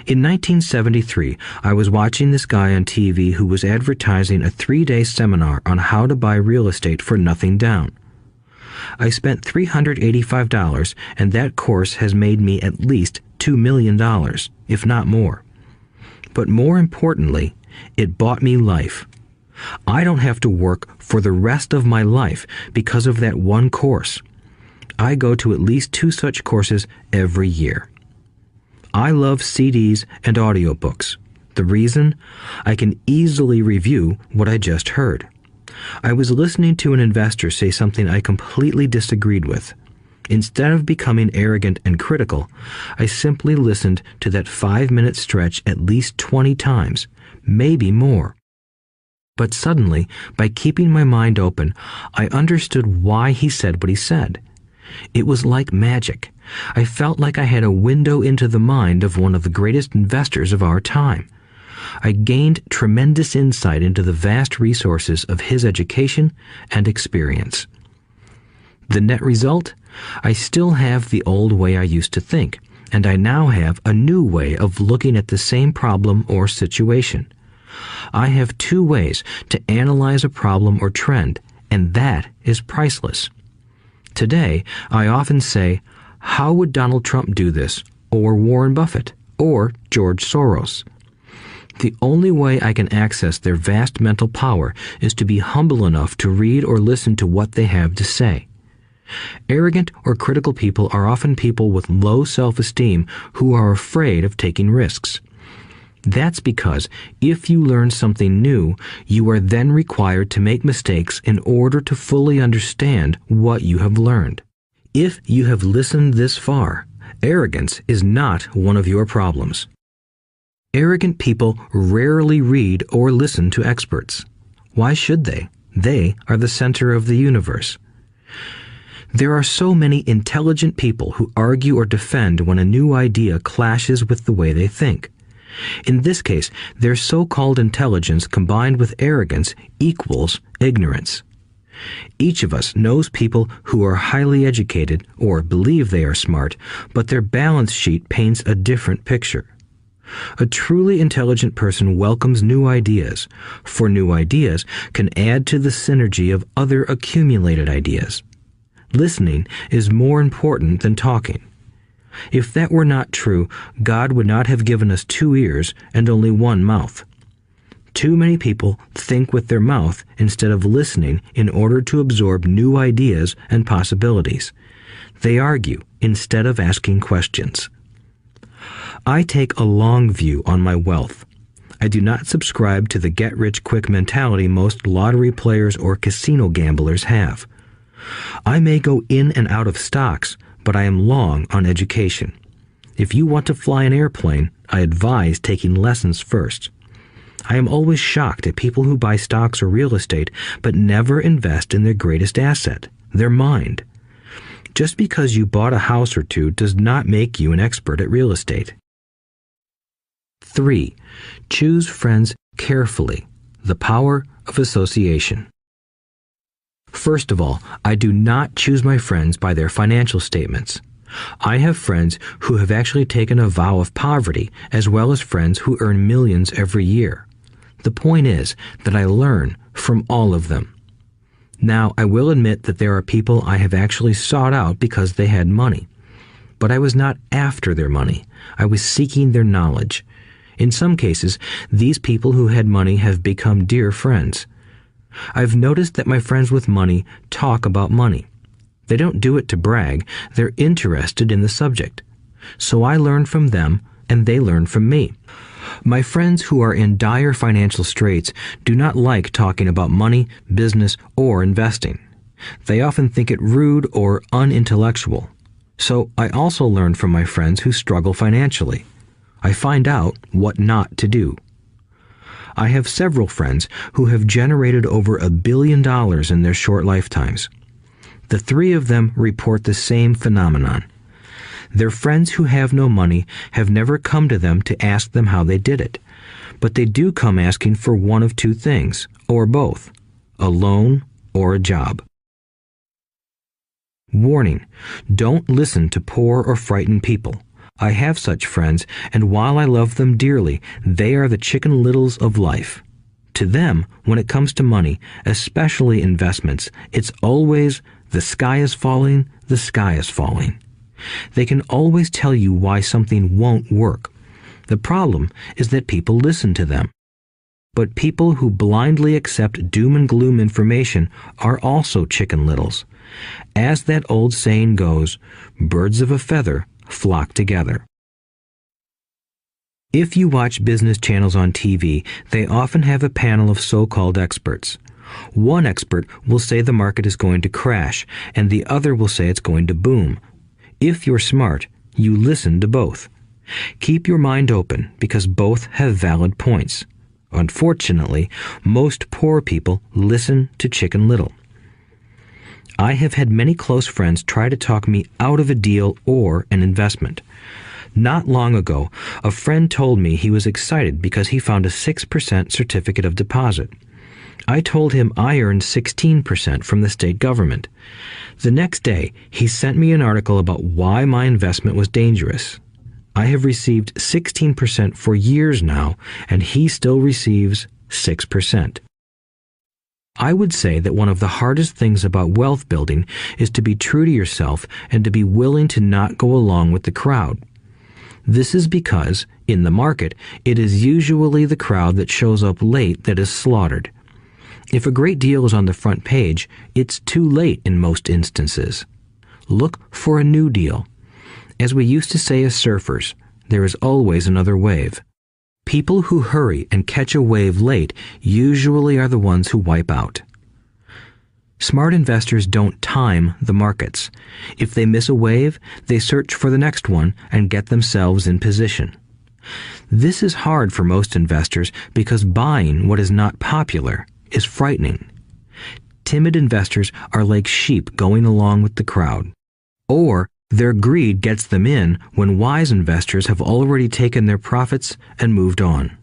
S1: In 1973, I was watching this guy on TV who was advertising a 3-day seminar on how to buy real estate for nothing down. I spent $385, and that course has made me at least $2 million, if not more. But more importantly, it bought me life. I don't have to work for the rest of my life because of that one course. I go to at least 2 such courses every year. I love CDs and audiobooks. The reason? I can easily review what I just heard. I was listening to an investor say something I completely disagreed with. Instead of becoming arrogant and critical, I simply listened to that 5-minute stretch at least 20 times, maybe more. But suddenly, by keeping my mind open, I understood why he said what he said. It was like magic. I felt like I had a window into the mind of one of the greatest investors of our time. I gained tremendous insight into the vast resources of his education and experience. The net result? I still have the old way I used to think, and I now have a new way of looking at the same problem or situation. I have 2 ways to analyze a problem or trend, and that is priceless. Today, I often say, how would Donald Trump do this, or Warren Buffett, or George Soros? The only way I can access their vast mental power is to be humble enough to read or listen to what they have to say. Arrogant or critical people are often people with low self-esteem who are afraid of taking risks. That's because if you learn something new, you are then required to make mistakes in order to fully understand what you have learned. If you have listened this far, arrogance is not one of your problems. Arrogant people rarely read or listen to experts. Why should they? They are the center of the universe. There are so many intelligent people who argue or defend when a new idea clashes with the way they think. In this case, their so-called intelligence combined with arrogance equals ignorance. Each of us knows people who are highly educated or believe they are smart, but their balance sheet paints a different picture. A truly intelligent person welcomes new ideas, for new ideas can add to the synergy of other accumulated ideas. Listening is more important than talking. If that were not true, God would not have given us 2 ears and only 1 mouth. Too many people think with their mouth instead of listening in order to absorb new ideas and possibilities. They argue instead of asking questions. I take a long view on my wealth. I do not subscribe to the get-rich-quick mentality most lottery players or casino gamblers have. I may go in and out of stocks, but I am long on education. If you want to fly an airplane, I advise taking lessons first. I am always shocked at people who buy stocks or real estate but never invest in their greatest asset, their mind. Just because you bought a house or 2 does not make you an expert at real estate. 3. Choose friends carefully. The power of association. First of all, I do not choose my friends by their financial statements. I have friends who have actually taken a vow of poverty, as well as friends who earn millions every year. The point is that I learn from all of them. Now, I will admit that there are people I have actually sought out because they had money. But I was not after their money. I was seeking their knowledge. In some cases, these people who had money have become dear friends. I've noticed that my friends with money talk about money. They don't do it to brag, they're interested in the subject. So I learn from them, and they learn from me. My friends who are in dire financial straits do not like talking about money, business, or investing. They often think it rude or unintellectual. So I also learn from my friends who struggle financially. I find out what not to do. I have several friends who have generated over $1 billion in their short lifetimes. The 3 of them report the same phenomenon. Their friends who have no money have never come to them to ask them how they did it, but they do come asking for one of 2 things, or both, a loan or a job. Warning: don't listen to poor or frightened people. I have such friends, and while I love them dearly, they are the Chicken Littles of life. To them, when it comes to money, especially investments, it's always, the sky is falling, the sky is falling. They can always tell you why something won't work. The problem is that people listen to them. But people who blindly accept doom and gloom information are also Chicken Littles. As that old saying goes, birds of a feather flock together. If you watch business channels on TV, they often have a panel of so-called experts. One expert will say the market is going to crash, and the other will say it's going to boom. If you're smart, you listen to both. Keep your mind open because both have valid points. Unfortunately, most poor people listen to Chicken Little. I have had many close friends try to talk me out of a deal or an investment. Not long ago, a friend told me he was excited because he found a 6% certificate of deposit. I told him I earned 16% from the state government. The next day, he sent me an article about why my investment was dangerous. I have received 16% for years now, and he still receives 6%. I would say that one of the hardest things about wealth building is to be true to yourself and to be willing to not go along with the crowd. This is because, in the market, it is usually the crowd that shows up late that is slaughtered. If a great deal is on the front page, it's too late in most instances. Look for a new deal. As we used to say as surfers, there is always another wave. People who hurry and catch a wave late usually are the ones who wipe out. Smart investors don't time the markets. If they miss a wave, they search for the next one and get themselves in position. This is hard for most investors because buying what is not popular is frightening. Timid investors are like sheep going along with the crowd. Or their greed gets them in when wise investors have already taken their profits and moved on.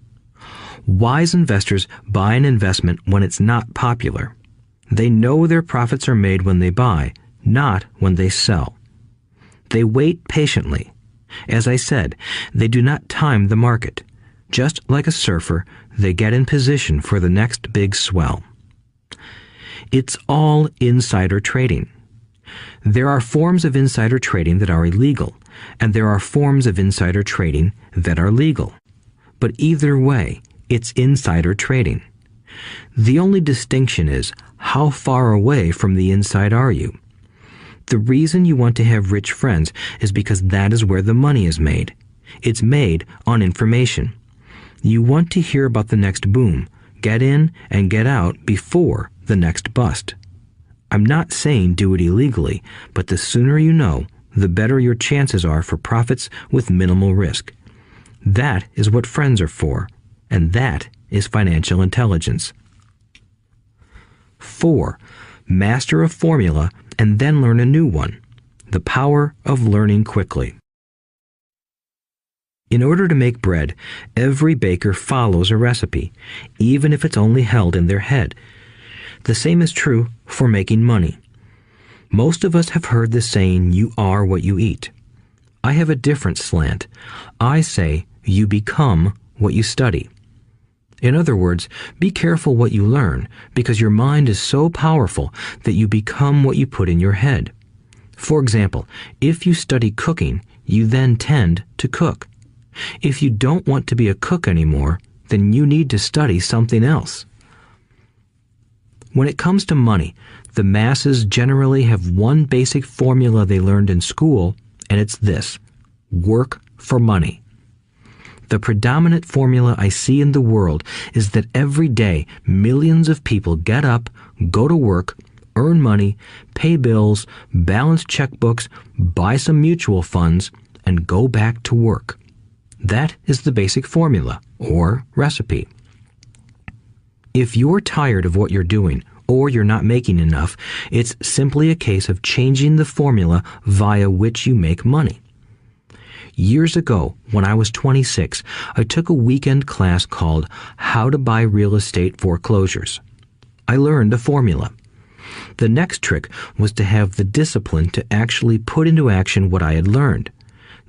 S1: Wise investors buy an investment when it's not popular. They know their profits are made when they buy, not when they sell. They wait patiently. As I said, they do not time the market. Just like a surfer, they get in position for the next big swell. It's all insider trading. There are forms of insider trading that are illegal, and there are forms of insider trading that are legal. But either way, it's insider trading. The only distinction is, how far away from the inside are you? The reason you want to have rich friends is because that is where the money is made. It's made on information. You want to hear about the next boom, get in and get out before the next bust. I'm not saying do it illegally, but the sooner you know, the better your chances are for profits with minimal risk. That is what friends are for, and that is financial intelligence. 4. Master a formula and then learn a new one. The power of learning quickly. In order to make bread, every baker follows a recipe, even if it's only held in their head. The same is true for making money. Most of us have heard the saying, "You are what you eat." I have a different slant. I say, you become what you study. In other words, be careful what you learn, because your mind is so powerful that you become what you put in your head. For example, if you study cooking, you then tend to cook. If you don't want to be a cook anymore, then you need to study something else. When it comes to money, the masses generally have one basic formula they learned in school, and it's this: work for money. The predominant formula I see in the world is that every day millions of people get up, go to work, earn money, pay bills, balance checkbooks, buy some mutual funds, and go back to work. That is the basic formula, or recipe. If you're tired of what you're doing, or you're not making enough, it's simply a case of changing the formula via which you make money. Years ago, when I was 26, I took a weekend class called How to Buy Real Estate Foreclosures. I learned a formula. The next trick was to have the discipline to actually put into action what I had learned.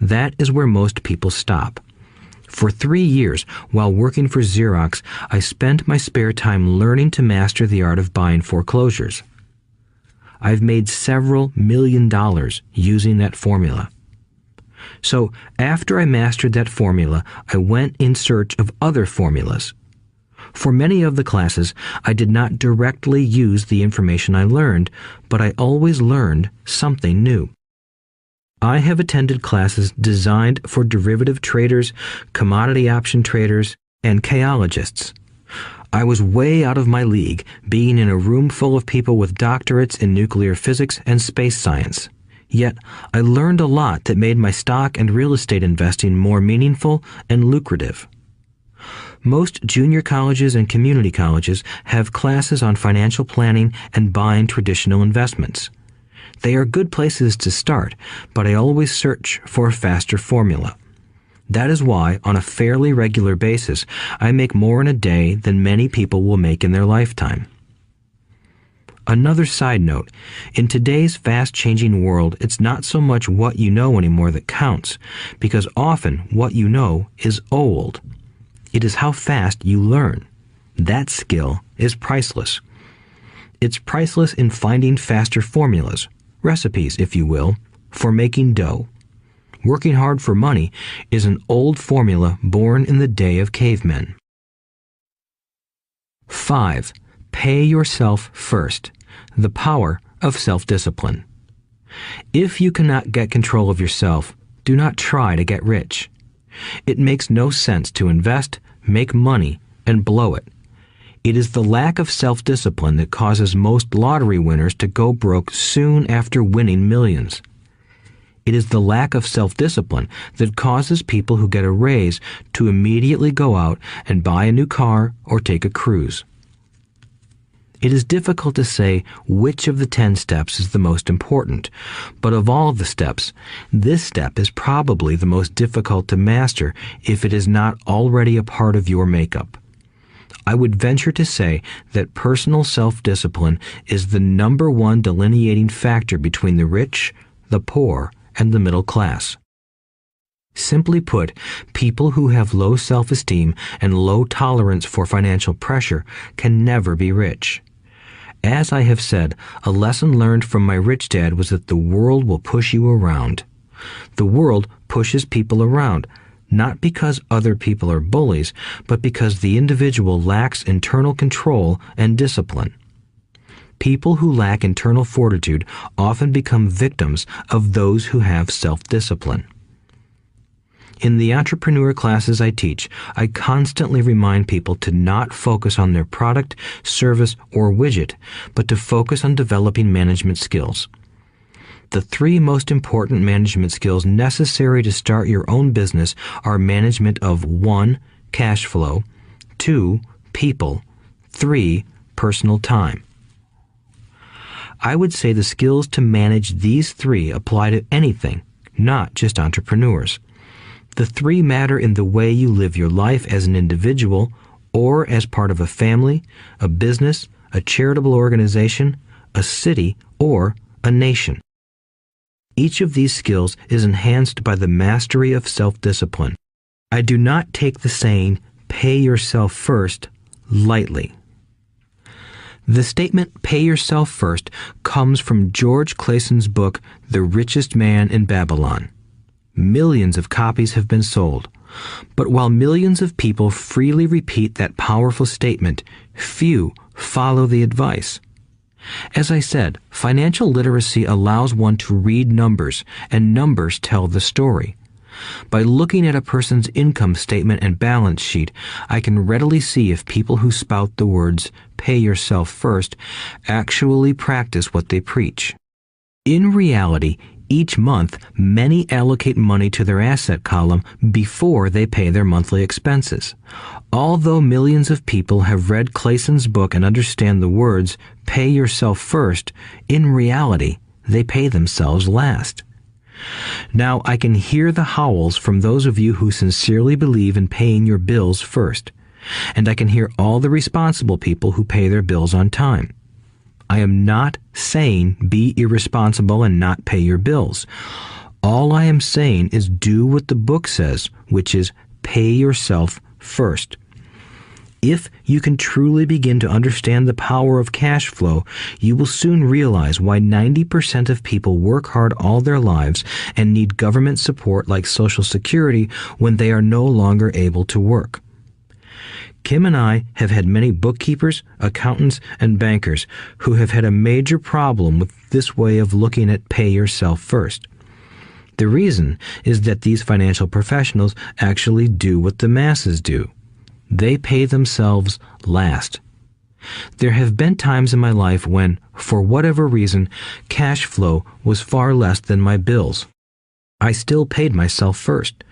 S1: That is where most people stop. For 3 years, while working for Xerox, I spent my spare time learning to master the art of buying foreclosures. I've made several $million using that formula. So, after I mastered that formula, I went in search of other formulas. For many of the classes, I did not directly use the information I learned, but I always learned something new. I have attended classes designed for derivative traders, commodity option traders, and chaologists. I was way out of my league, being in a room full of people with doctorates in nuclear physics and space science. Yet, I learned a lot that made my stock and real estate investing more meaningful and lucrative. Most junior colleges and community colleges have classes on financial planning and buying traditional investments. They are good places to start, but I always search for a faster formula. That is why, on a fairly regular basis, I make more in a day than many people will make in their lifetime. Another side note, in today's fast-changing world, it's not so much what you know anymore that counts, because often what you know is old. It is how fast you learn. That skill is priceless. It's priceless in finding faster formulas, recipes, if you will, for making dough. Working hard for money is an old formula born in the day of cavemen. 5. Pay yourself first. The power of self-discipline. If you cannot get control of yourself, do not try to get rich. It makes no sense to invest, make money, and blow it. It is the lack of self-discipline that causes most lottery winners to go broke soon after winning millions. It is the lack of self-discipline that causes people who get a raise to immediately go out and buy a new car or take a cruise. It is difficult to say which of the 10 steps is the most important, but of all the steps, this step is probably the most difficult to master if it is not already a part of your makeup. I would venture to say that personal self-discipline is the number one delineating factor between the rich, the poor, and the middle class. Simply put, people who have low self-esteem and low tolerance for financial pressure can never be rich. As I have said, a lesson learned from my rich dad was that the world will push you around. The world pushes people around, not because other people are bullies, but because the individual lacks internal control and discipline. People who lack internal fortitude often become victims of those who have self-discipline. In the entrepreneur classes I teach, I constantly remind people to not focus on their product, service, or widget, but to focus on developing management skills. The 3 most important management skills necessary to start your own business are management of 1. Cash flow, 2. People, 3. Personal time. I would say the skills to manage these 3 apply to anything, not just entrepreneurs. The 3 matter in the way you live your life as an individual or as part of a family, a business, a charitable organization, a city, or a nation. Each of these skills is enhanced by the mastery of self-discipline. I do not take the saying, "pay yourself first," lightly. The statement, "pay yourself first," comes from George Clayson's book, The Richest Man in Babylon. Millions of copies have been sold. But while millions of people freely repeat that powerful statement, few follow the advice. As I said, financial literacy allows one to read numbers, and numbers tell the story. By looking at a person's income statement and balance sheet, I can readily see if people who spout the words, "pay yourself first," actually practice what they preach. In reality, each month, many allocate money to their asset column before they pay their monthly expenses. Although millions of people have read Clayson's book and understand the words, "pay yourself first," in reality, they pay themselves last. Now, I can hear the howls from those of you who sincerely believe in paying your bills first, and I can hear all the responsible people who pay their bills on time. I am not saying be irresponsible and not pay your bills. All I am saying is do what the book says, which is pay yourself first. If you can truly begin to understand the power of cash flow, you will soon realize why 90% of people work hard all their lives and need government support like Social Security when they are no longer able to work. Kim and I have had many bookkeepers, accountants, and bankers who have had a major problem with this way of looking at pay yourself first. The reason is that these financial professionals actually do what the masses do. They pay themselves last. There have been times in my life when, for whatever reason, cash flow was far less than my bills. I still paid myself first.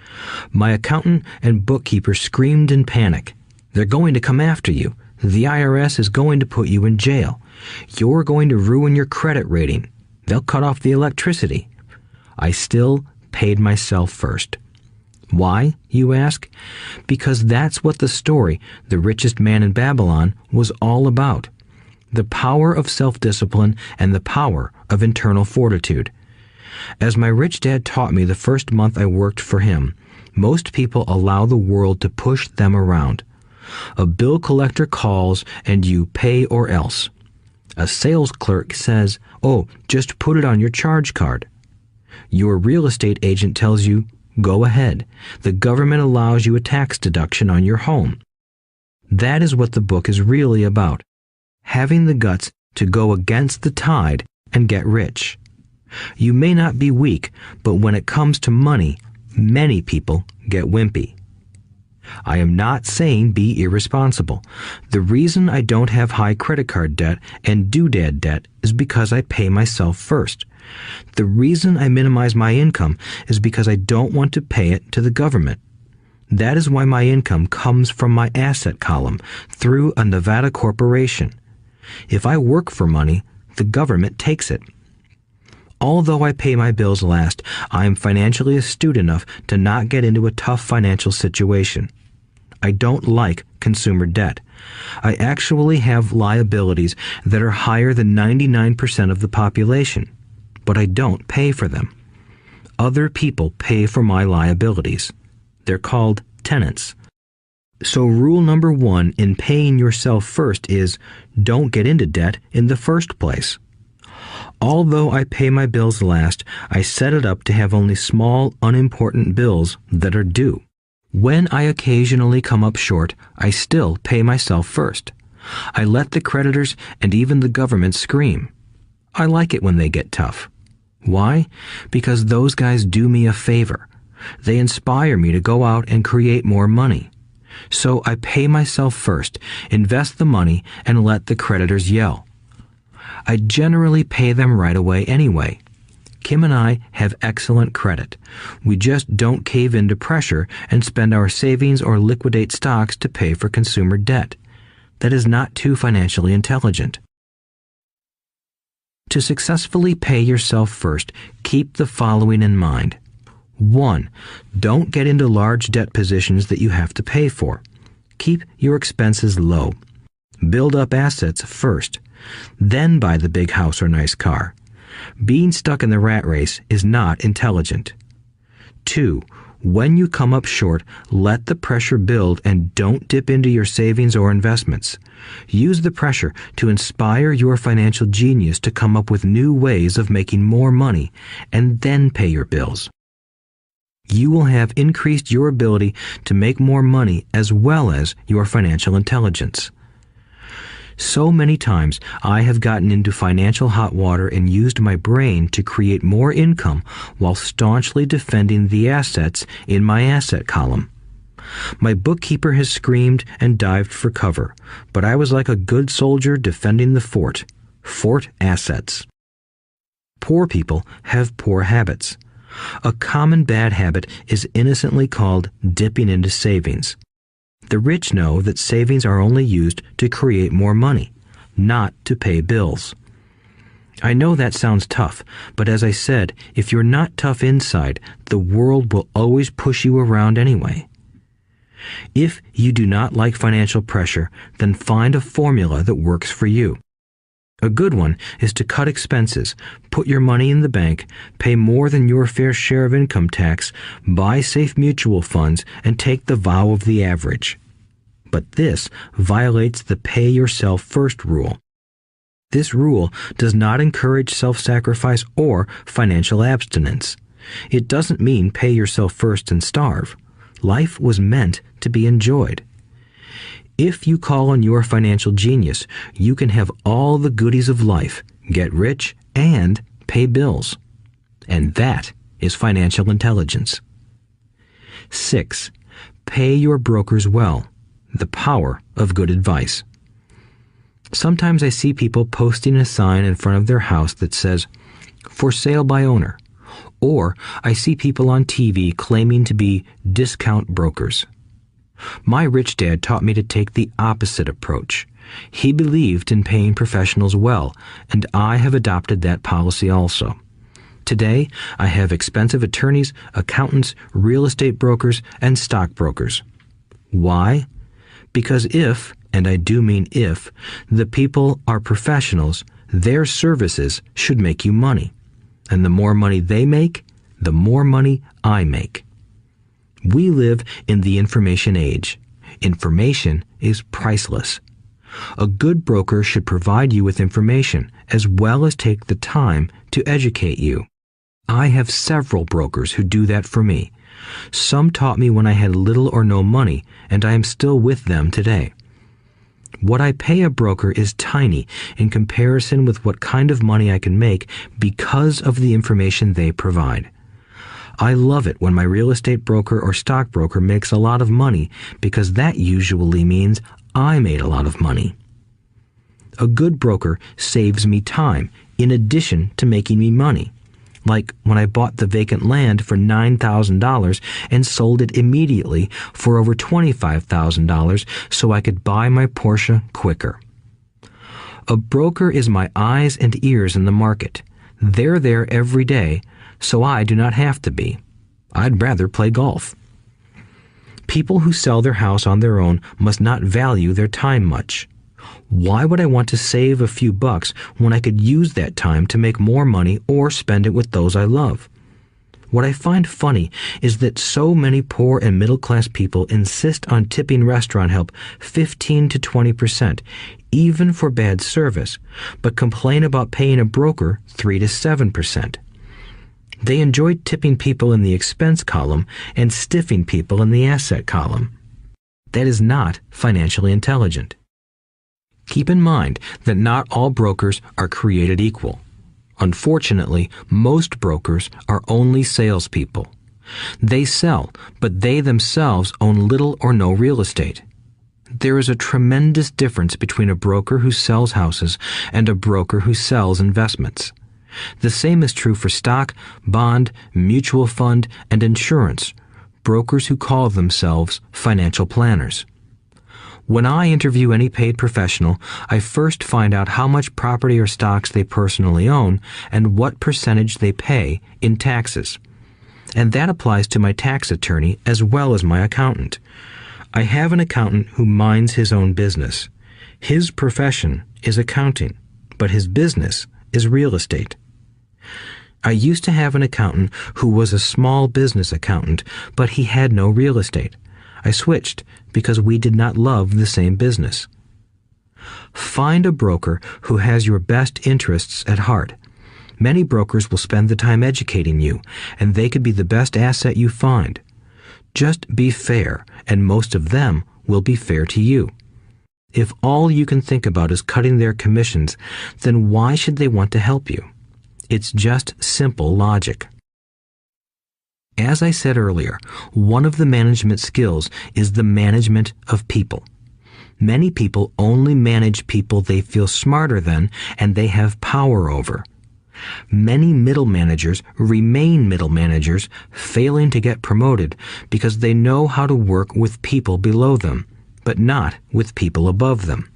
S1: My accountant and bookkeeper screamed in panic. They're going to come after you. The IRS is going to put you in jail. You're going to ruin your credit rating. They'll cut off the electricity. I still paid myself first. Why, you ask? Because that's what the story, The Richest Man in Babylon, was all about. The power of self-discipline and the power of internal fortitude. As my rich dad taught me the first month I worked for him, most people allow the world to push them around. A bill collector calls and you pay or else. A sales clerk says, "Oh, just put it on your charge card." Your real estate agent tells you, "Go ahead. The government allows you a tax deduction on your home." That is what the book is really about. Having the guts to go against the tide and get rich. You may not be weak, but when it comes to money, many people get wimpy. I am not saying be irresponsible. The reason I don't have high credit card debt and doodad debt is because I pay myself first. The reason I minimize my income is because I don't want to pay it to the government. That is why my income comes from my asset column through a Nevada corporation. If I work for money, the government takes it. Although I pay my bills last, I am financially astute enough to not get into a tough financial situation. I don't like consumer debt. I actually have liabilities that are higher than 99% of the population, but I don't pay for them. Other people pay for my liabilities. They're called tenants. So rule number 1 in paying yourself first is don't get into debt in the first place. Although I pay my bills last, I set it up to have only small, unimportant bills that are due. When I occasionally come up short, I still pay myself first. I let the creditors and even the government scream. I like it when they get tough. Why? Because those guys do me a favor. They inspire me to go out and create more money. So I pay myself first, invest the money, and let the creditors yell. I generally pay them right away anyway. Kim and I have excellent credit. We just don't cave into pressure and spend our savings or liquidate stocks to pay for consumer debt. That is not too financially intelligent. To successfully pay yourself first, keep the following in mind. 1. Don't get into large debt positions that you have to pay for. Keep your expenses low. Build up assets first. Then buy the big house or nice car. Being stuck in the rat race is not intelligent. 2. When you come up short, let the pressure build and don't dip into your savings or investments. Use the pressure to inspire your financial genius to come up with new ways of making more money and then pay your bills. You will have increased your ability to make more money as well as your financial intelligence. So many times I have gotten into financial hot water and used my brain to create more income while staunchly defending the assets in my asset column. My bookkeeper has screamed and dived for cover, but I was like a good soldier defending the fort. Fort assets. Poor people have poor habits. A common bad habit is innocently called dipping into savings. The rich know that savings are only used to create more money, not to pay bills. I know that sounds tough, but as I said, if you're not tough inside, the world will always push you around anyway. If you do not like financial pressure, then find a formula that works for you. A good one is to cut expenses, put your money in the bank, pay more than your fair share of income tax, buy safe mutual funds, and take the vow of the average. But this violates the pay yourself first rule. This rule does not encourage self-sacrifice or financial abstinence. It doesn't mean pay yourself first and starve. Life was meant to be enjoyed. If you call on your financial genius, you can have all the goodies of life, get rich, and pay bills. And that is financial intelligence. 6. Pay your brokers well. The power of good advice. Sometimes I see people posting a sign in front of their house that says, "For sale by owner," or I see people on TV claiming to be discount brokers. My rich dad taught me to take the opposite approach. He believed in paying professionals well, and I have adopted that policy also. Today, I have expensive attorneys, accountants, real estate brokers, and stockbrokers. Why? Because if, and I do mean if, the people are professionals, their services should make you money. And the more money they make, the more money I make. We live in the information age. Information is priceless. A good broker should provide you with information as well as take the time to educate you. I have several brokers who do that for me. Some taught me when I had little or no money, and I am still with them today. What I pay a broker is tiny in comparison with what kind of money I can make because of the information they provide. I love it when my real estate broker or stockbroker makes a lot of money because that usually means I made a lot of money. A good broker saves me time in addition to making me money. Like when I bought the vacant land for $9,000 and sold it immediately for over $25,000 so I could buy my Porsche quicker. A broker is my eyes and ears in the market. They're there every day, so I do not have to be. I'd rather play golf. People who sell their house on their own must not value their time much. Why would I want to save a few bucks when I could use that time to make more money or spend it with those I love? What I find funny is that so many poor and middle-class people insist on tipping restaurant help 15 to 20%, even for bad service, but complain about paying a broker 3 to 7%. They enjoy tipping people in the expense column and stiffing people in the asset column. That is not financially intelligent. Keep in mind that not all brokers are created equal. Unfortunately, most brokers are only salespeople. They sell, but they themselves own little or no real estate. There is a tremendous difference between a broker who sells houses and a broker who sells investments. The same is true for stock, bond, mutual fund, and insurance, brokers who call themselves financial planners. When I interview any paid professional, I first find out how much property or stocks they personally own and what percentage they pay in taxes. And that applies to my tax attorney as well as my accountant. I have an accountant who minds his own business. His profession is accounting, but his business is real estate. I used to have an accountant who was a small business accountant, but he had no real estate. I switched because we did not love the same business. Find a broker who has your best interests at heart. Many brokers will spend the time educating you, and they could be the best asset you find. Just be fair, and most of them will be fair to you. If all you can think about is cutting their commissions, then why should they want to help you? It's just simple logic. As I said earlier, one of the management skills is the management of people. Many people only manage people they feel smarter than and they have power over. Many middle managers remain middle managers, failing to get promoted because they know how to work with people below them, but not with people above them.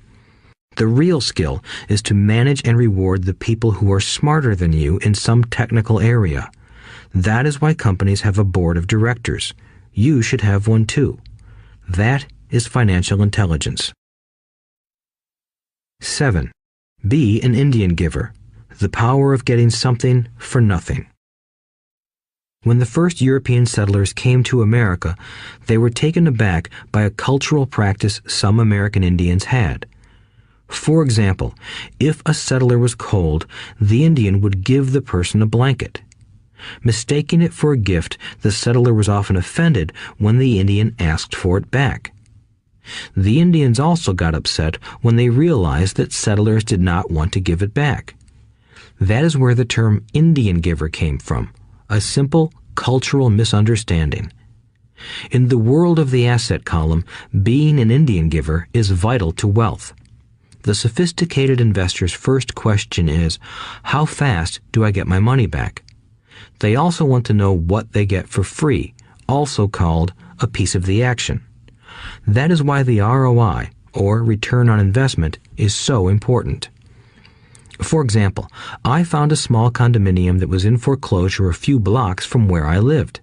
S1: The real skill is to manage and reward the people who are smarter than you in some technical area. That is why companies have a board of directors. You should have one too. That is financial intelligence. 7. Be an Indian giver. The power of getting something for nothing. When the first European settlers came to America, they were taken aback by a cultural practice some American Indians had. For example, if a settler was cold, the Indian would give the person a blanket. Mistaking it for a gift, the settler was often offended when the Indian asked for it back. The Indians also got upset when they realized that settlers did not want to give it back. That is where the term Indian giver came from, a simple cultural misunderstanding. In the world of the asset column, being an Indian giver is vital to wealth. The sophisticated investor's first question is, how fast do I get my money back? They also want to know what they get for free, also called a piece of the action. That is why the ROI, or return on investment, is so important. For example, I found a small condominium that was in foreclosure a few blocks from where I lived.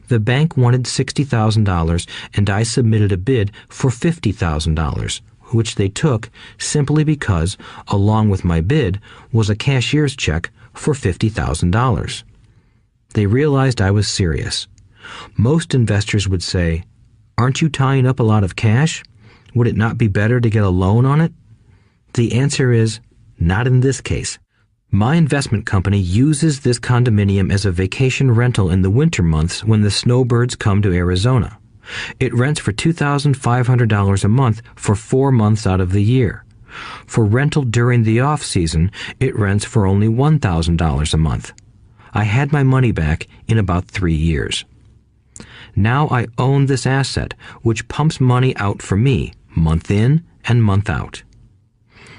S1: The bank wanted $60,000 and I submitted a bid for $50,000, which they took simply because, along with my bid, was a cashier's check for $50,000. They realized I was serious. Most investors would say, "Aren't you tying up a lot of cash? Would it not be better to get a loan on it?" The answer is, not in this case. My investment company uses this condominium as a vacation rental in the winter months when the snowbirds come to Arizona. It rents for $2,500 a month for 4 months out of the year. For rental during the off-season, it rents for only $1,000 a month. I had my money back in about 3 years. Now I own this asset, which pumps money out for me, month in and month out.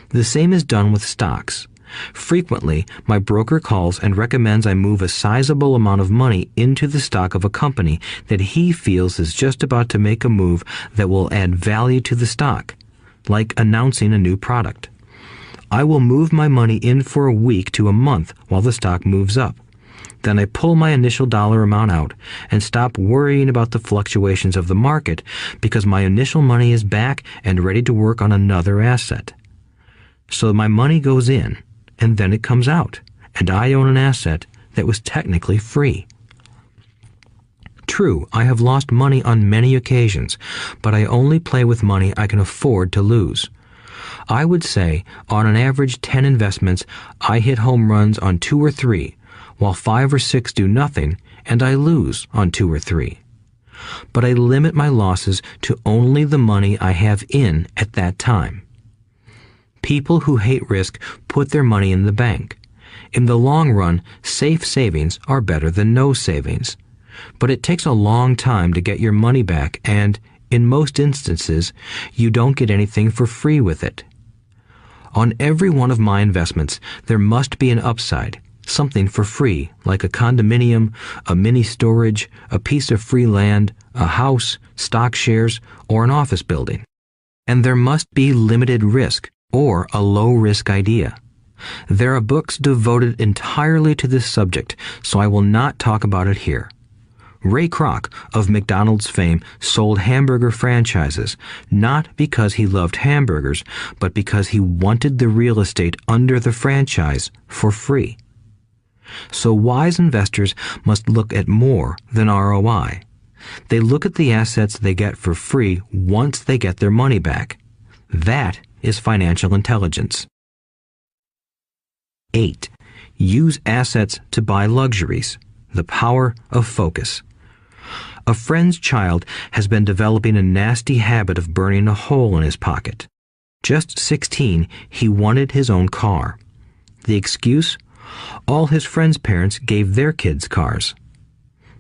S1: The same is done with stocks. Frequently, my broker calls and recommends I move a sizable amount of money into the stock of a company that he feels is just about to make a move that will add value to the stock, like announcing a new product. I will move my money in for a week to a month while the stock moves up. Then I pull my initial dollar amount out and stop worrying about the fluctuations of the market because my initial money is back and ready to work on another asset. So my money goes in, and then it comes out, and I own an asset that was technically free. True, I have lost money on many occasions, but I only play with money I can afford to lose. I would say, on an average 10 investments, I hit home runs on 2 or 3, while 5 or 6 do nothing, and I lose on 2 or 3. But I limit my losses to only the money I have in at that time. People who hate risk put their money in the bank. In the long run, safe savings are better than no savings. But it takes a long time to get your money back, and, in most instances, you don't get anything for free with it. On every one of my investments, there must be an upside, something for free, like a condominium, a mini storage, a piece of free land, a house, stock shares, or an office building. And there must be limited risk, or a low-risk idea. There are books devoted entirely to this subject, so I will not talk about it here. Ray Kroc, of McDonald's fame, sold hamburger franchises, not because he loved hamburgers, but because he wanted the real estate under the franchise for free. So wise investors must look at more than ROI. They look at the assets they get for free once they get their money back. That is financial intelligence. 8. Use assets to buy luxuries. The power of focus. A friend's child has been developing a nasty habit of burning a hole in his pocket. Just 16, he wanted his own car. The excuse? All his friends' parents gave their kids cars.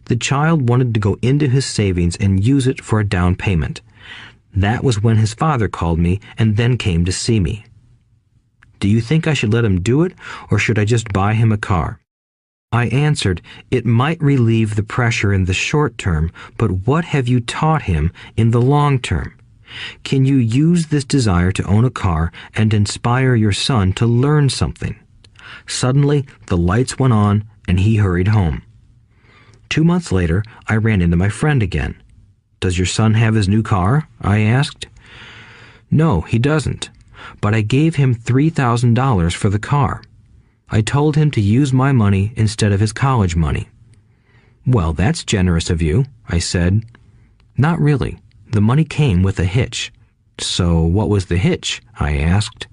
S1: The child wanted to go into his savings and use it for a down payment. That was when his father called me and then came to see me. "Do you think I should let him do it, or should I just buy him a car?" I answered, "It might relieve the pressure in the short term, but what have you taught him in the long term? Can you use this desire to own a car and inspire your son to learn something?" Suddenly, the lights went on and he hurried home. 2 months later, I ran into my friend again. "Does your son have his new car?" I asked. "No, he doesn't, but I gave him $3,000 for the car. I told him to use my money instead of his college money." "Well, that's generous of you," I said. "Not really. The money came with a hitch." "So what was the hitch?" I asked.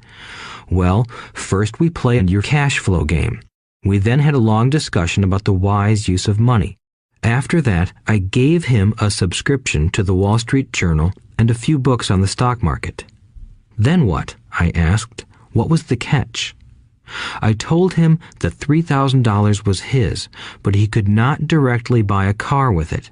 S1: "Well, first we played your cash flow game. We then had a long discussion about the wise use of money. After that, I gave him a subscription to the Wall Street Journal and a few books on the stock market." "Then what?" I asked. "What was the catch?" I told him the $3,000 was his, but he could not directly buy a car with it.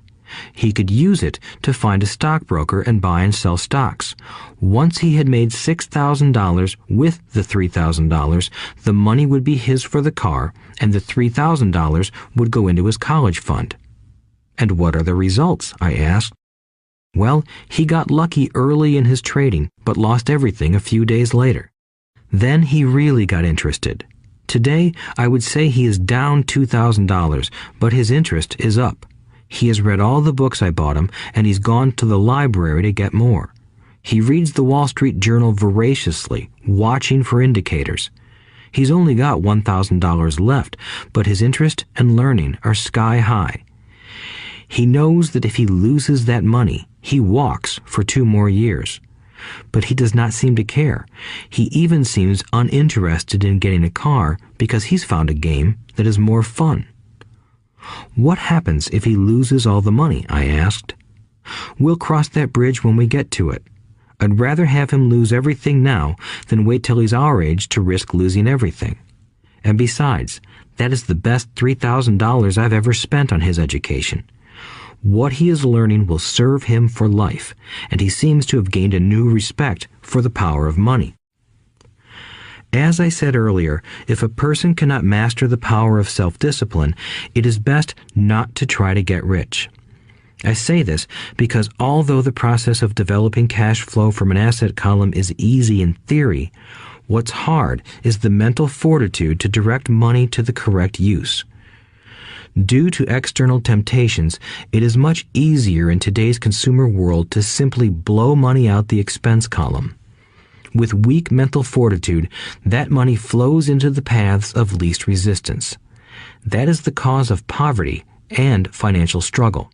S1: he could use it to find a stockbroker and buy and sell stocks. Once he had made $6,000 with the $3,000, the money would be his for the car, and the $3,000 would go into his college fund. And what are the results? I asked. Well, he got lucky early in his trading, but lost everything a few days later. Then he really got interested. Today, I would say he is down $2,000, but his interest is up. He has read all the books I bought him, and he's gone to the library to get more. He reads the Wall Street Journal voraciously, watching for indicators. He's only got $1,000 left, but his interest and learning are sky high. He knows that if he loses that money, he walks for 2 more years. But he does not seem to care. He even seems uninterested in getting a car because he's found a game that is more fun. What happens if he loses all the money? I asked. We'll cross that bridge when we get to it. I'd rather have him lose everything now than wait till he's our age to risk losing everything. And besides, that is the best $3,000 I've ever spent on his education. What he is learning will serve him for life, and he seems to have gained a new respect for the power of money. As I said earlier, if a person cannot master the power of self-discipline, it is best not to try to get rich. I say this because although the process of developing cash flow from an asset column is easy in theory, what's hard is the mental fortitude to direct money to the correct use. Due to external temptations, it is much easier in today's consumer world to simply blow money out the expense column. With weak mental fortitude, that money flows into the paths of least resistance. That is the cause of poverty and financial struggle.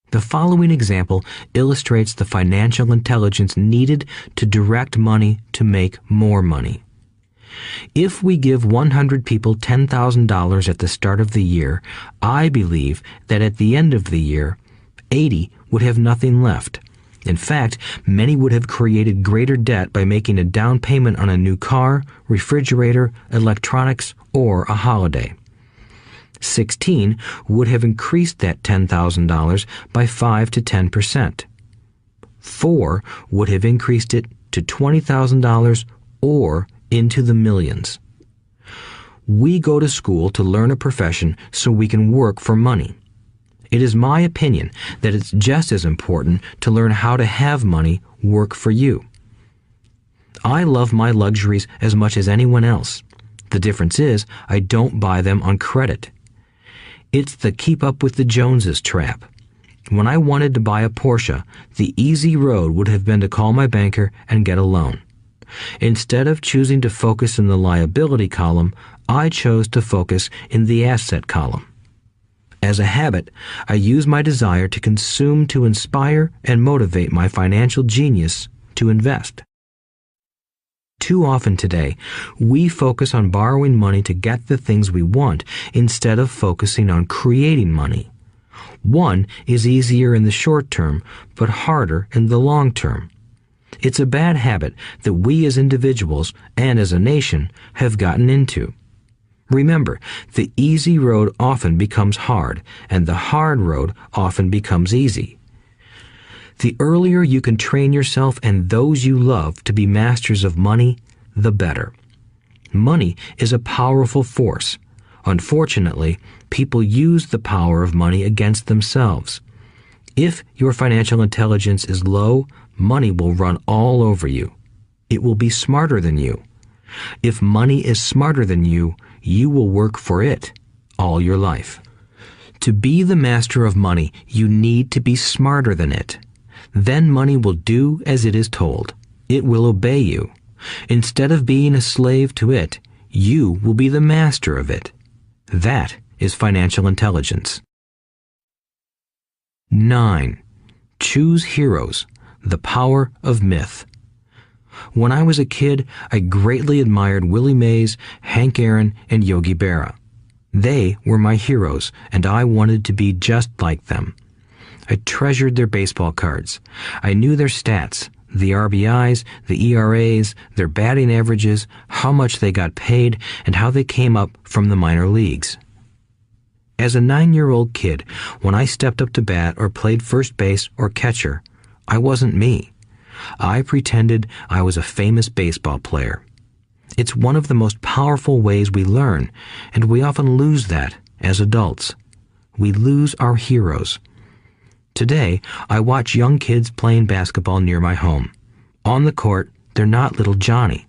S1: The following example illustrates the financial intelligence needed to direct money to make more money. If we give 100 people $10,000 at the start of the year, I believe that at the end of the year, 80 would have nothing left. In fact, many would have created greater debt by making a down payment on a new car, refrigerator, electronics, or a holiday. 16 would have increased that $10,000 by 5 to 10%. 4 would have increased it to $20,000 or into the millions. We go to school to learn a profession so we can work for money. It is my opinion that it's just as important to learn how to have money work for you. I love my luxuries as much as anyone else. The difference is I don't buy them on credit. It's the keep up with the Joneses trap. When I wanted to buy a Porsche, the easy road would have been to call my banker and get a loan. Instead of choosing to focus in the liability column, I chose to focus in the asset column. As a habit, I use my desire to consume to inspire and motivate my financial genius to invest. Too often today, we focus on borrowing money to get the things we want instead of focusing on creating money. One is easier in the short term, but harder in the long term. It's a bad habit that we as individuals and as a nation have gotten into. Remember, the easy road often becomes hard, and the hard road often becomes easy. The earlier you can train yourself and those you love to be masters of money, the better. Money is a powerful force. Unfortunately, people use the power of money against themselves. If your financial intelligence is low, money will run all over you. It will be smarter than you. If money is smarter than you, you will work for it all your life. To be the master of money, you need to be smarter than it. Then money will do as it is told. It will obey you. Instead of being a slave to it, you will be the master of it. That is financial intelligence. 9. Choose heroes. The power of myth. When I was a kid, I greatly admired Willie Mays, Hank Aaron, and Yogi Berra. They were my heroes, and I wanted to be just like them. I treasured their baseball cards. I knew their stats, the RBIs, the ERAs, their batting averages, how much they got paid, and how they came up from the minor leagues. As a 9-year-old kid, when I stepped up to bat or played first base or catcher, I wasn't me. I pretended I was a famous baseball player. It's one of the most powerful ways we learn, and we often lose that as adults. We lose our heroes. Today, I watch young kids playing basketball near my home. On the court, they're not little Johnny.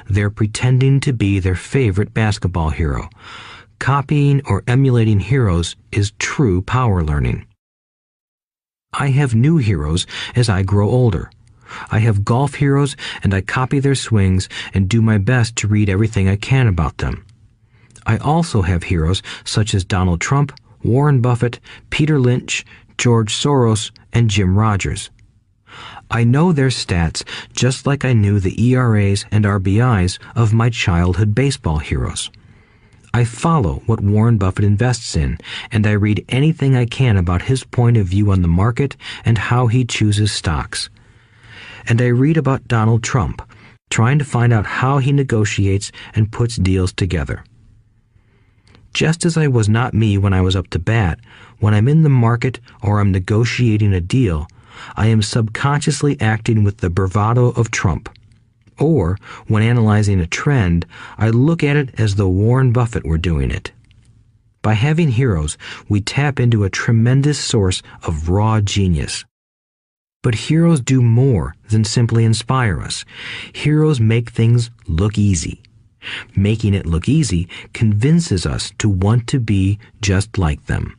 S1: They're pretending to be their favorite basketball hero. Copying or emulating heroes is true power learning. I have new heroes as I grow older. I have golf heroes, and I copy their swings and do my best to read everything I can about them. I also have heroes such as Donald Trump, Warren Buffett, Peter Lynch, George Soros, and Jim Rogers. I know their stats just like I knew the ERAs and RBIs of my childhood baseball heroes. I follow what Warren Buffett invests in, and I read anything I can about his point of view on the market and how he chooses stocks. And I read about Donald Trump, trying to find out how he negotiates and puts deals together. Just as I was not me when I was up to bat, when I'm in the market or I'm negotiating a deal, I am subconsciously acting with the bravado of Trump. Or, when analyzing a trend, I look at it as though Warren Buffett were doing it. By having heroes, we tap into a tremendous source of raw genius. But heroes do more than simply inspire us. Heroes make things look easy. Making it look easy convinces us to want to be just like them.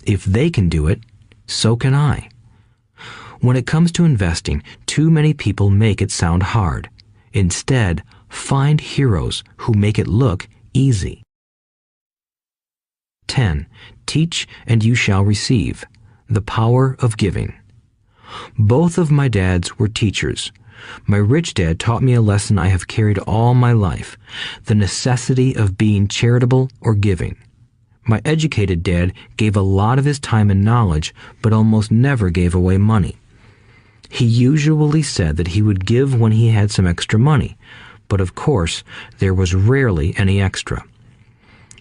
S1: If they can do it, so can I. When it comes to investing, too many people make it sound hard. Instead, find heroes who make it look easy. 10. Teach and you shall receive. The power of giving. Both of my dads were teachers. My rich dad taught me a lesson I have carried all my life, the necessity of being charitable or giving. My educated dad gave a lot of his time and knowledge, but almost never gave away money. He usually said that he would give when he had some extra money, but of course, there was rarely any extra.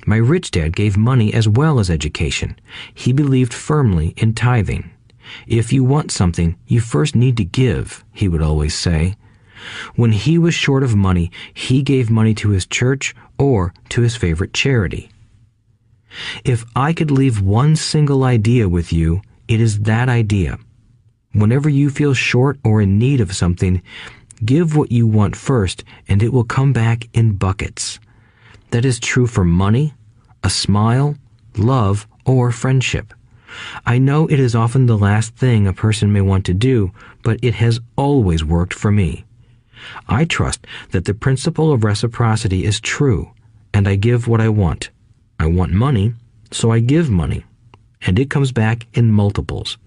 S1: My rich dad gave money as well as education. He believed firmly in tithing. If you want something, you first need to give, he would always say. When he was short of money, he gave money to his church or to his favorite charity. If I could leave one single idea with you, it is that idea. Whenever you feel short or in need of something, give what you want first, and it will come back in buckets. That is true for money, a smile, love, or friendship. I know it is often the last thing a person may want to do, but it has always worked for me. I trust that the principle of reciprocity is true, and I give what I want. I want money, so I give money, and it comes back in multiples.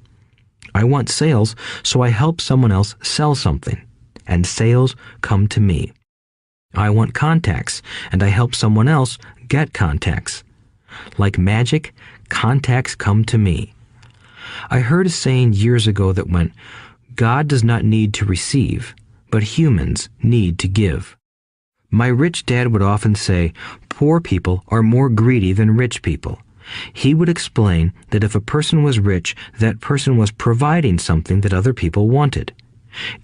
S1: I want sales, so I help someone else sell something, and sales come to me. I want contacts, and I help someone else get contacts. Like magic, contacts come to me. I heard a saying years ago that went, God does not need to receive, but humans need to give. My rich dad would often say, poor people are more greedy than rich people. He would explain that if a person was rich, that person was providing something that other people wanted.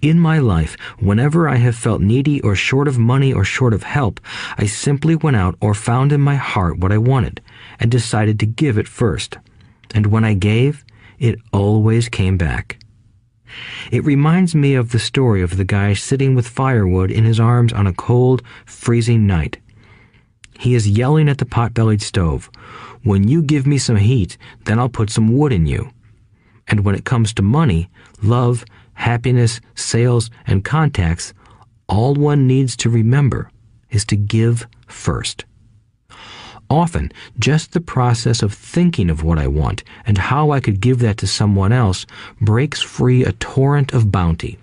S1: In my life, whenever I have felt needy or short of money or short of help, I simply went out or found in my heart what I wanted and decided to give it first. And when I gave, it always came back. It reminds me of the story of the guy sitting with firewood in his arms on a cold, freezing night. He is yelling at the pot-bellied stove, "When you give me some heat, then I'll put some wood in you." And when it comes to money, love, happiness, sales, and contacts, all one needs to remember is to give first. Often, just the process of thinking of what I want and how I could give that to someone else breaks free a torrent of bounty.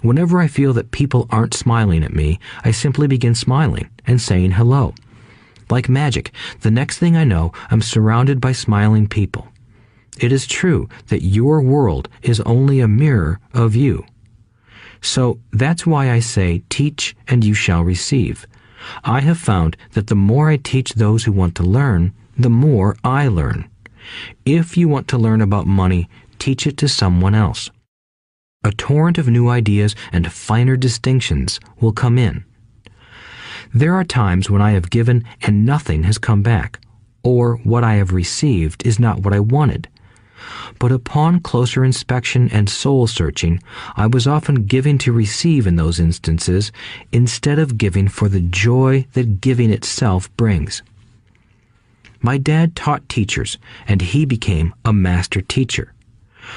S1: Whenever I feel that people aren't smiling at me, I simply begin smiling and saying hello. Like magic, the next thing I know, I'm surrounded by smiling people. It is true that your world is only a mirror of you. So that's why I say, teach and you shall receive. I have found that the more I teach those who want to learn, the more I learn. If you want to learn about money, teach it to someone else. A torrent of new ideas and finer distinctions will come in. There are times when I have given and nothing has come back, or what I have received is not what I wanted. But upon closer inspection and soul-searching, I was often giving to receive in those instances, instead of giving for the joy that giving itself brings. My dad taught teachers, and he became a master teacher.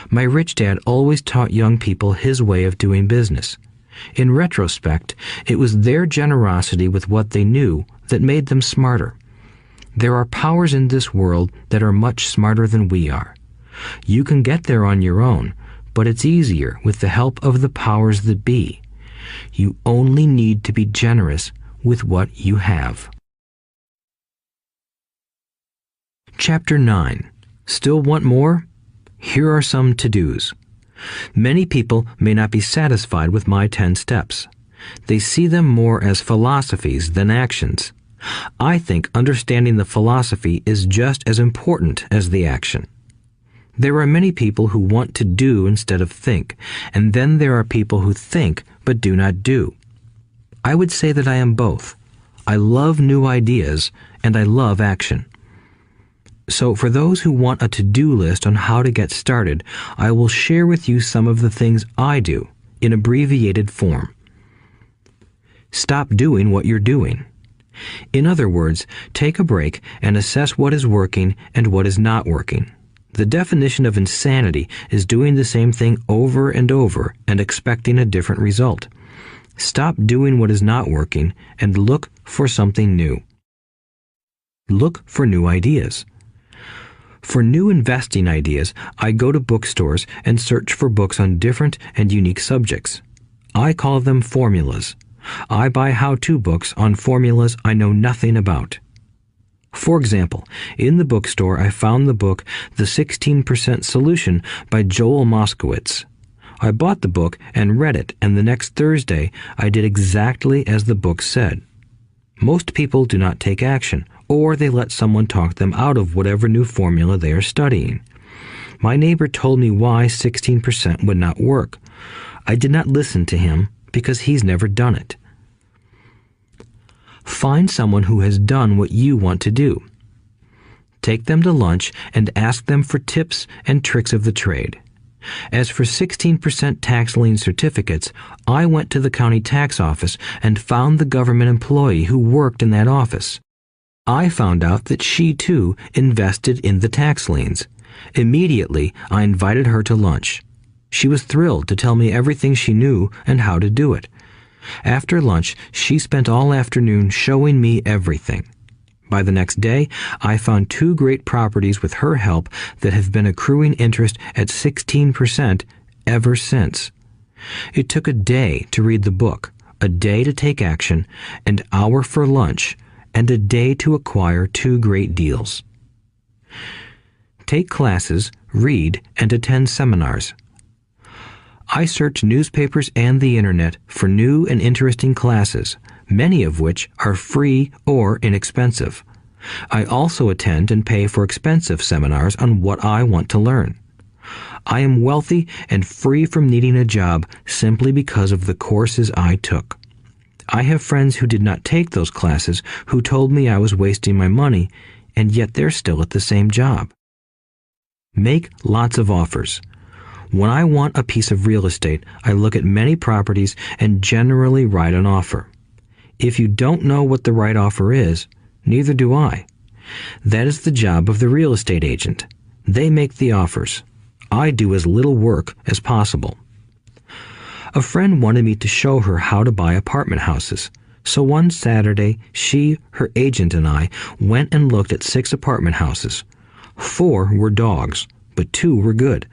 S1: My rich dad always taught young people his way of doing business. In retrospect, it was their generosity with what they knew that made them smarter. There are powers in this world that are much smarter than we are. You can get there on your own, but it's easier with the help of the powers that be. You only need to be generous with what you have. Chapter 9. Still want more? Here are some to-dos. Many people may not be satisfied with my 10 steps. They see them more as philosophies than actions. I think understanding the philosophy is just as important as the action. There are many people who want to do instead of think, and then there are people who think but do not do. I would say that I am both. I love new ideas, and I love action. So for those who want a to-do list on how to get started, I will share with you some of the things I do in abbreviated form. Stop doing what you're doing. In other words, take a break and assess what is working and what is not working. The definition of insanity is doing the same thing over and over and expecting a different result. Stop doing what is not working and look for something new. Look for new ideas. For new investing ideas, I go to bookstores and search for books on different and unique subjects. I call them formulas. I buy how-to books on formulas I know nothing about. For example, in the bookstore I found the book The 16% Solution by Joel Moskowitz. I bought the book and read it, and the next Thursday I did exactly as the book said. Most people do not take action, or they let someone talk them out of whatever new formula they are studying. My neighbor told me why 16% would not work. I did not listen to him because he's never done it. Find someone who has done what you want to do. Take them to lunch and ask them for tips and tricks of the trade. As for 16% tax lien certificates, I went to the county tax office and found the government employee who worked in that office. I found out that she, too, invested in the tax liens. Immediately, I invited her to lunch. She was thrilled to tell me everything she knew and how to do it. After lunch, she spent all afternoon showing me everything. By the next day, I found 2 great properties with her help that have been accruing interest at 16% ever since. It took a day to read the book, a day to take action, an hour for lunch, and a day to acquire 2 great deals. Take classes, read, and attend seminars. I search newspapers and the internet for new and interesting classes, many of which are free or inexpensive. I also attend and pay for expensive seminars on what I want to learn. I am wealthy and free from needing a job simply because of the courses I took. I have friends who did not take those classes who told me I was wasting my money, and yet they're still at the same job. Make lots of offers. When I want a piece of real estate, I look at many properties and generally write an offer. If you don't know what the right offer is, neither do I. That is the job of the real estate agent. They make the offers. I do as little work as possible. A friend wanted me to show her how to buy apartment houses. So one Saturday, she, her agent, and I went and looked at 6 apartment houses. 4 were dogs, but 2 were good.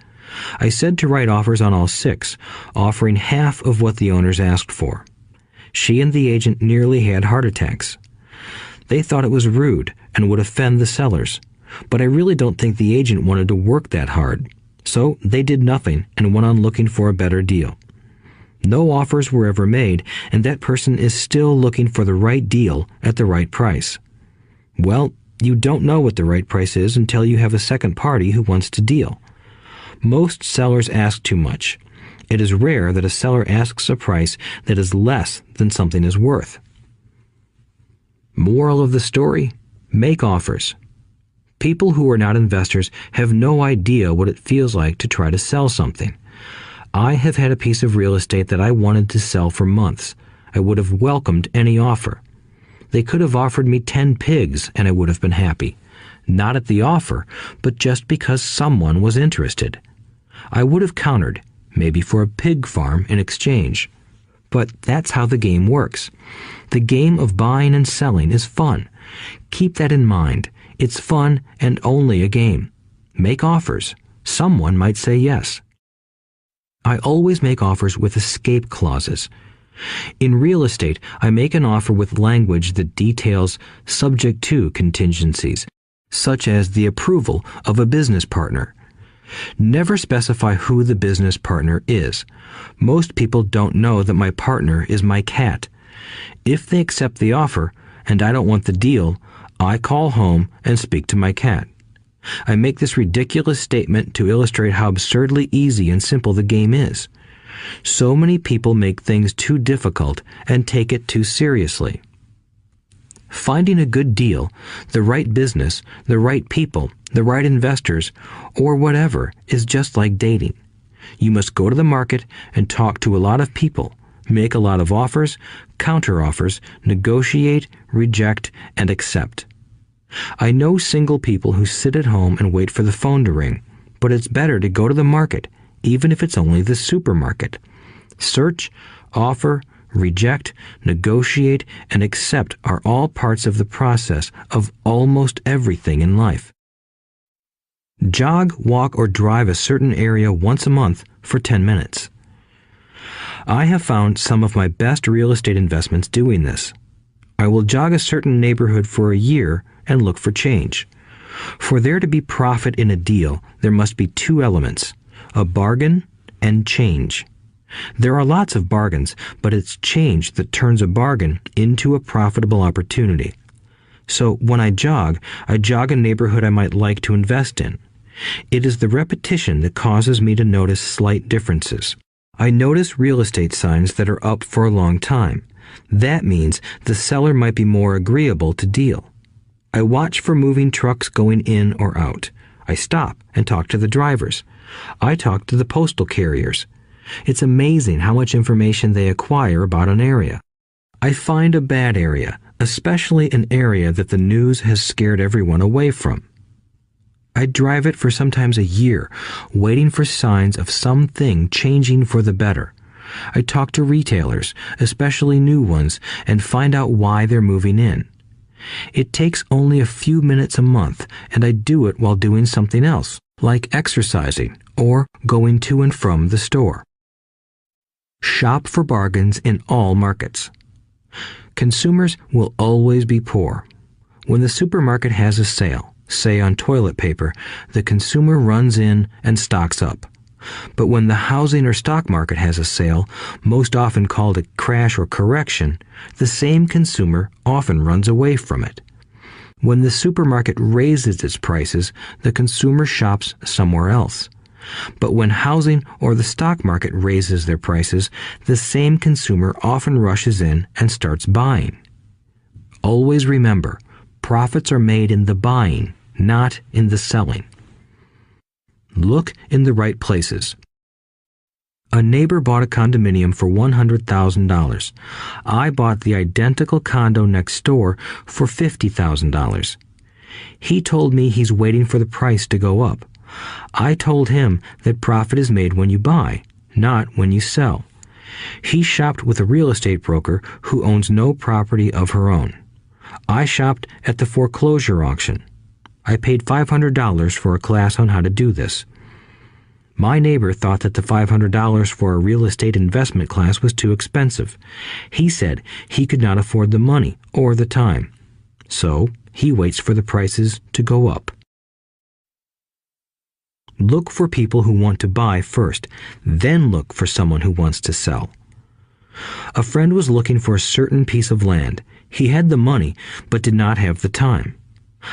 S1: I said to write offers on all 6, offering half of what the owners asked for. She and the agent nearly had heart attacks. They thought it was rude and would offend the sellers, but I really don't think the agent wanted to work that hard. So they did nothing and went on looking for a better deal. No offers were ever made, and that person is still looking for the right deal at the right price. Well, You don't know what the right price is until you have a second party who wants to deal. Most sellers ask too much. It is rare that a seller asks a price that is less than something is worth. Moral of the story: make offers. People who are not investors have no idea what it feels like to try to sell something. I have had a piece of real estate that I wanted to sell for months. I would have welcomed any offer. They could have offered me 10 pigs and I would have been happy. Not at the offer, but just because someone was interested. I would have countered, maybe for a pig farm in exchange. But that's how the game works. The game of buying and selling is fun. Keep that in mind. It's fun and only a game. Make offers. Someone might say yes. I always make offers with escape clauses. In real estate, I make an offer with language that details subject to contingencies, such as the approval of a business partner. Never specify who the business partner is. Most people don't know that my partner is my cat. If they accept the offer and I don't want the deal, I call home and speak to my cat. I make this ridiculous statement to illustrate how absurdly easy and simple the game is. So many people make things too difficult and take it too seriously. Finding a good deal, the right business, the right people, the right investors, or whatever is just like dating. You must go to the market and talk to a lot of people, make a lot of offers, counter-offers, negotiate, reject, and accept. I know single people who sit at home and wait for the phone to ring, but it's better to go to the market, even if it's only the supermarket. Search, offer, reject, negotiate, and accept are all parts of the process of almost everything in life. Jog, walk, or drive a certain area once a month for 10 minutes. I have found some of my best real estate investments doing this. I will jog a certain neighborhood for a year and look for change. For there to be profit in a deal, there must be two elements: a bargain and change. There are lots of bargains, but it's change that turns a bargain into a profitable opportunity. So when I jog a neighborhood I might like to invest in. It is the repetition that causes me to notice slight differences. I notice real estate signs that are up for a long time. That means the seller might be more agreeable to deal. I watch for moving trucks going in or out. I stop and talk to the drivers. I talk to the postal carriers. It's amazing how much information they acquire about an area. I find a bad area, especially an area that the news has scared everyone away from. I drive it for sometimes a year, waiting for signs of something changing for the better. I talk to retailers, especially new ones, and find out why they're moving in. It takes only a few minutes a month, and I do it while doing something else, like exercising or going to and from the store. Shop for bargains in all markets. Consumers will always be poor. When the supermarket has a sale, say on toilet paper, the consumer runs in and stocks up. But when the housing or stock market has a sale, most often called a crash or correction, the same consumer often runs away from it. When the supermarket raises its prices, the consumer shops somewhere else. But when housing or the stock market raises their prices, the same consumer often rushes in and starts buying. Always remember, profits are made in the buying, not in the selling. Look in the right places. A neighbor bought a condominium for $100,000. I bought the identical condo next door for $50,000. He told me he's waiting for the price to go up. I told him that profit is made when you buy, not when you sell. He shopped with a real estate broker who owns no property of her own. I shopped at the foreclosure auction. I paid $500 for a class on how to do this. My neighbor thought that the $500 for a real estate investment class was too expensive. He said he could not afford the money or the time. So he waits for the prices to go up. Look for people who want to buy first, then look for someone who wants to sell. A friend was looking for a certain piece of land. He had the money, but did not have the time.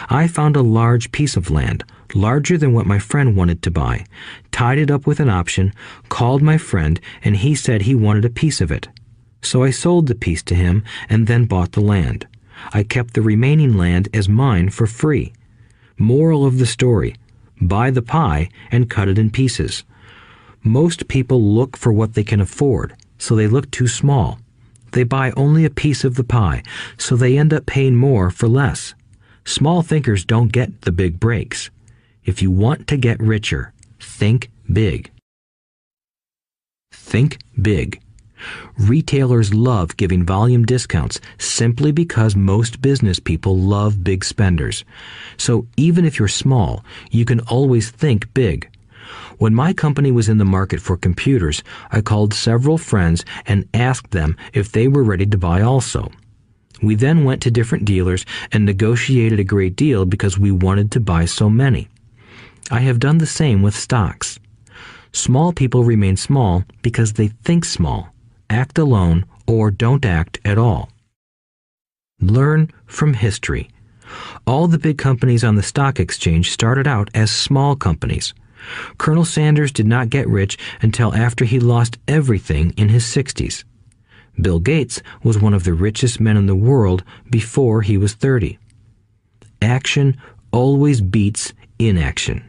S1: I found a large piece of land, larger than what my friend wanted to buy, tied it up with an option, called my friend, and he said he wanted a piece of it. So I sold the piece to him and then bought the land. I kept the remaining land as mine for free. Moral of the story: buy the pie and cut it in pieces. Most people look for what they can afford, so they look too small. They buy only a piece of the pie, so they end up paying more for less. Small thinkers don't get the big breaks. If you want to get richer, think big. Think big. Retailers love giving volume discounts simply because most business people love big spenders. So even if you're small, you can always think big. When my company was in the market for computers, I called several friends and asked them if they were ready to buy also. We then went to different dealers and negotiated a great deal because we wanted to buy so many. I have done the same with stocks. Small people remain small because they think small, act alone, or don't act at all. Learn from history. All the big companies on the stock exchange started out as small companies. Colonel Sanders did not get rich until after he lost everything in his 60s. Bill Gates was one of the richest men in the world before he was 30. Action always beats inaction.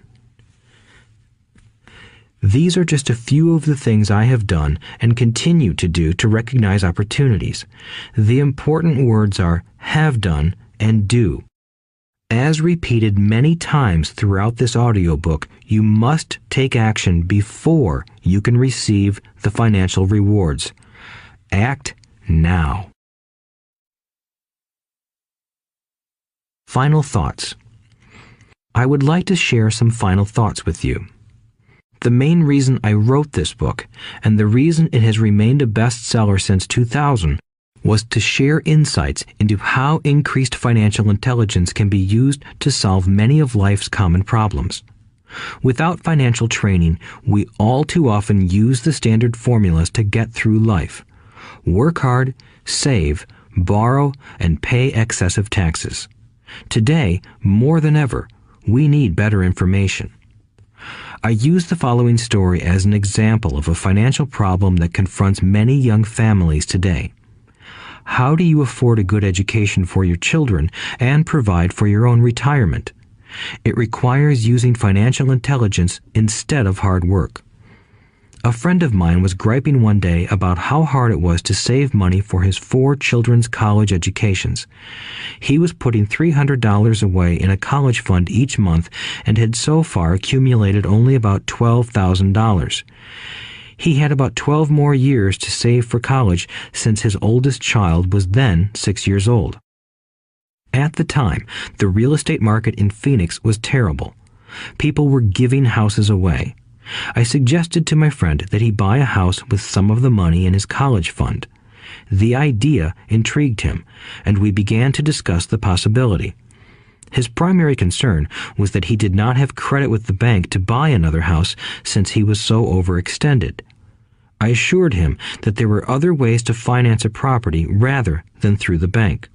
S1: These are just a few of the things I have done and continue to do to recognize opportunities. The important words are have done and do. As repeated many times throughout this audiobook, you must take action before you can receive the financial rewards. Act now. Final thoughts. I would like to share some final thoughts with you. The main reason I wrote this book, and the reason it has remained a bestseller since 2000, was to share insights into how increased financial intelligence can be used to solve many of life's common problems. Without financial training, we all too often use the standard formulas to get through life. Work hard, save, borrow, and pay excessive taxes. Today, more than ever, we need better information. I use the following story as an example of a financial problem that confronts many young families today. How do you afford a good education for your children and provide for your own retirement? It requires using financial intelligence instead of hard work. A friend of mine was griping one day about how hard it was to save money for his 4 children's college educations. He was putting $300 away in a college fund each month and had so far accumulated only about $12,000. He had about 12 more years to save for college since his oldest child was then 6 years old. At the time, the real estate market in Phoenix was terrible. People were giving houses away. I suggested to my friend that he buy a house with some of the money in his college fund. The idea intrigued him, and we began to discuss the possibility. His primary concern was that he did not have credit with the bank to buy another house since he was so overextended. I assured him that there were other ways to finance a property rather than through the bank.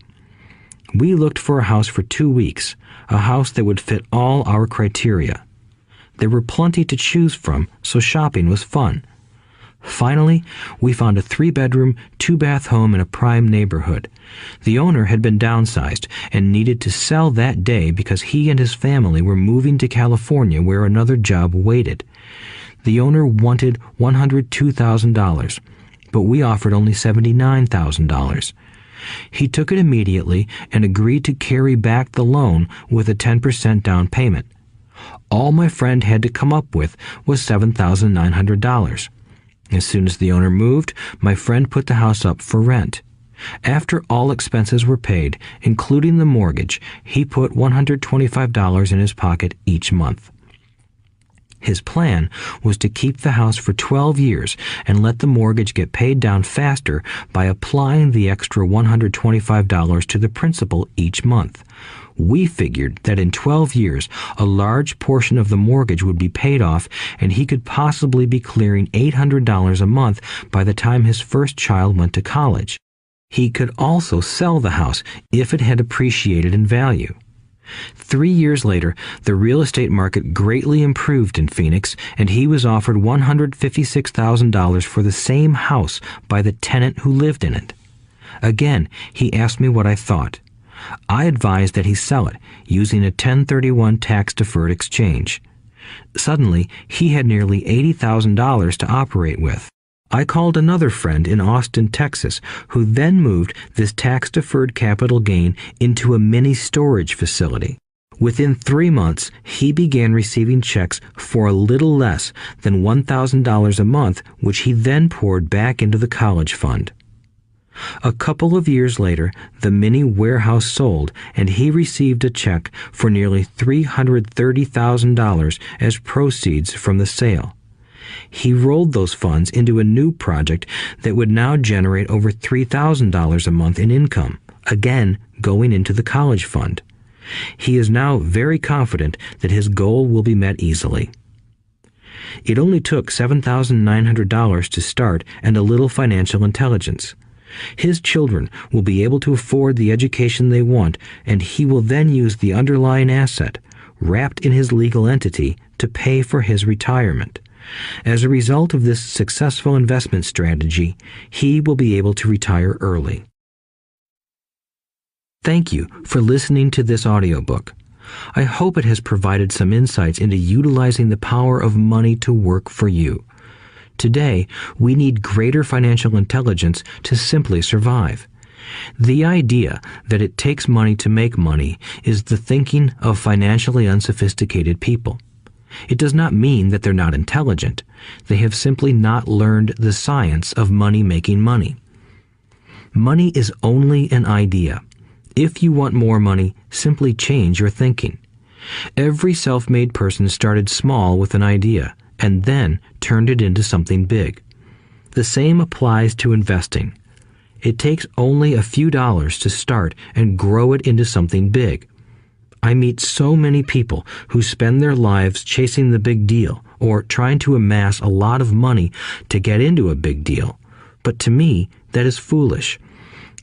S1: We looked for a house for 2 weeks, a house that would fit all our criteria. There were plenty to choose from, so shopping was fun. Finally, we found a 3-bedroom, 2-bath home in a prime neighborhood. The owner had been downsized and needed to sell that day because he and his family were moving to California where another job waited. The owner wanted $102,000, but we offered only $79,000. He took it immediately and agreed to carry back the loan with a 10% down payment. All my friend had to come up with was $7,900. As soon as the owner moved, my friend put the house up for rent. After all expenses were paid, including the mortgage, he put $125 in his pocket each month. His plan was to keep the house for 12 years and let the mortgage get paid down faster by applying the extra $125 to the principal each month. We figured that in 12 years, a large portion of the mortgage would be paid off and he could possibly be clearing $800 a month by the time his first child went to college. He could also sell the house if it had appreciated in value. 3 years later, the real estate market greatly improved in Phoenix, and he was offered $156,000 for the same house by the tenant who lived in it. Again, he asked me what I thought. I advised that he sell it, using a 1031 tax-deferred exchange. Suddenly, he had nearly $80,000 to operate with. I called another friend in Austin, Texas, who then moved this tax-deferred capital gain into a mini storage facility. Within 3 months, he began receiving checks for a little less than $1,000 a month, which he then poured back into the college fund. A couple of years later, the mini warehouse sold, and he received a check for nearly $330,000 as proceeds from the sale. He rolled those funds into a new project that would now generate over $3,000 a month in income, again going into the college fund. He is now very confident that his goal will be met easily. It only took $7,900 to start and a little financial intelligence. His children will be able to afford the education they want, and he will then use the underlying asset, wrapped in his legal entity, to pay for his retirement. As a result of this successful investment strategy, he will be able to retire early. Thank you for listening to this audiobook. I hope it has provided some insights into utilizing the power of money to work for you. Today, we need greater financial intelligence to simply survive. The idea that it takes money to make money is the thinking of financially unsophisticated people. It does not mean that they're not intelligent. They have simply not learned the science of money making money. Money is only an idea. If you want more money, simply change your thinking. Every self-made person started small with an idea and then turned it into something big. The same applies to investing. It takes only a few dollars to start and grow it into something big. I meet so many people who spend their lives chasing the big deal or trying to amass a lot of money to get into a big deal. But to me, that is foolish.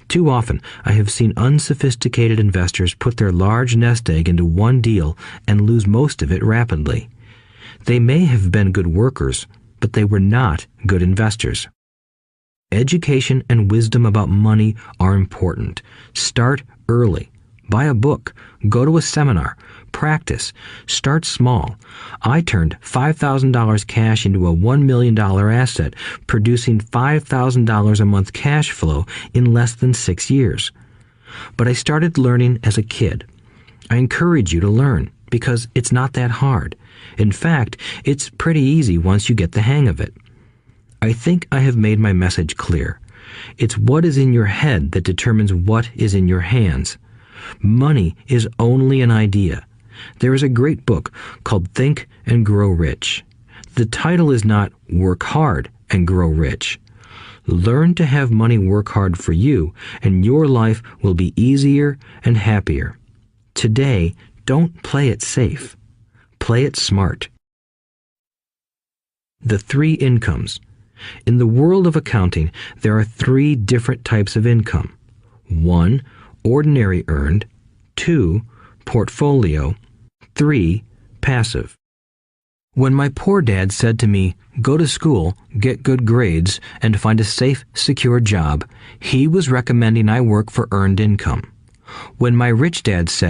S1: Too often, I have seen unsophisticated investors put their large nest egg into one deal and lose most of it rapidly. They may have been good workers, but they were not good investors. Education and wisdom about money are important. Start early. Buy a book, go to a seminar, practice, start small. I turned $5,000 cash into a $1 million asset, producing $5,000 a month cash flow in less than 6 years. But I started learning as a kid. I encourage you to learn because it's not that hard. In fact, it's pretty easy once you get the hang of it. I think I have made my message clear. It's what is in your head that determines what is in your hands. Money is only an idea. There is a great book called Think and Grow Rich. The title is not Work Hard and Grow Rich. Learn to have money work hard for you, and your life will be easier and happier. Today, don't play it safe. Play it smart. The 3 incomes. In the world of accounting, there are 3 different types of income. 1, ordinary earned. 2, portfolio. 3, passive. When my poor dad said to me, "Go to school, get good grades, and find a safe, secure job," he was recommending I work for earned income. When my rich dad said,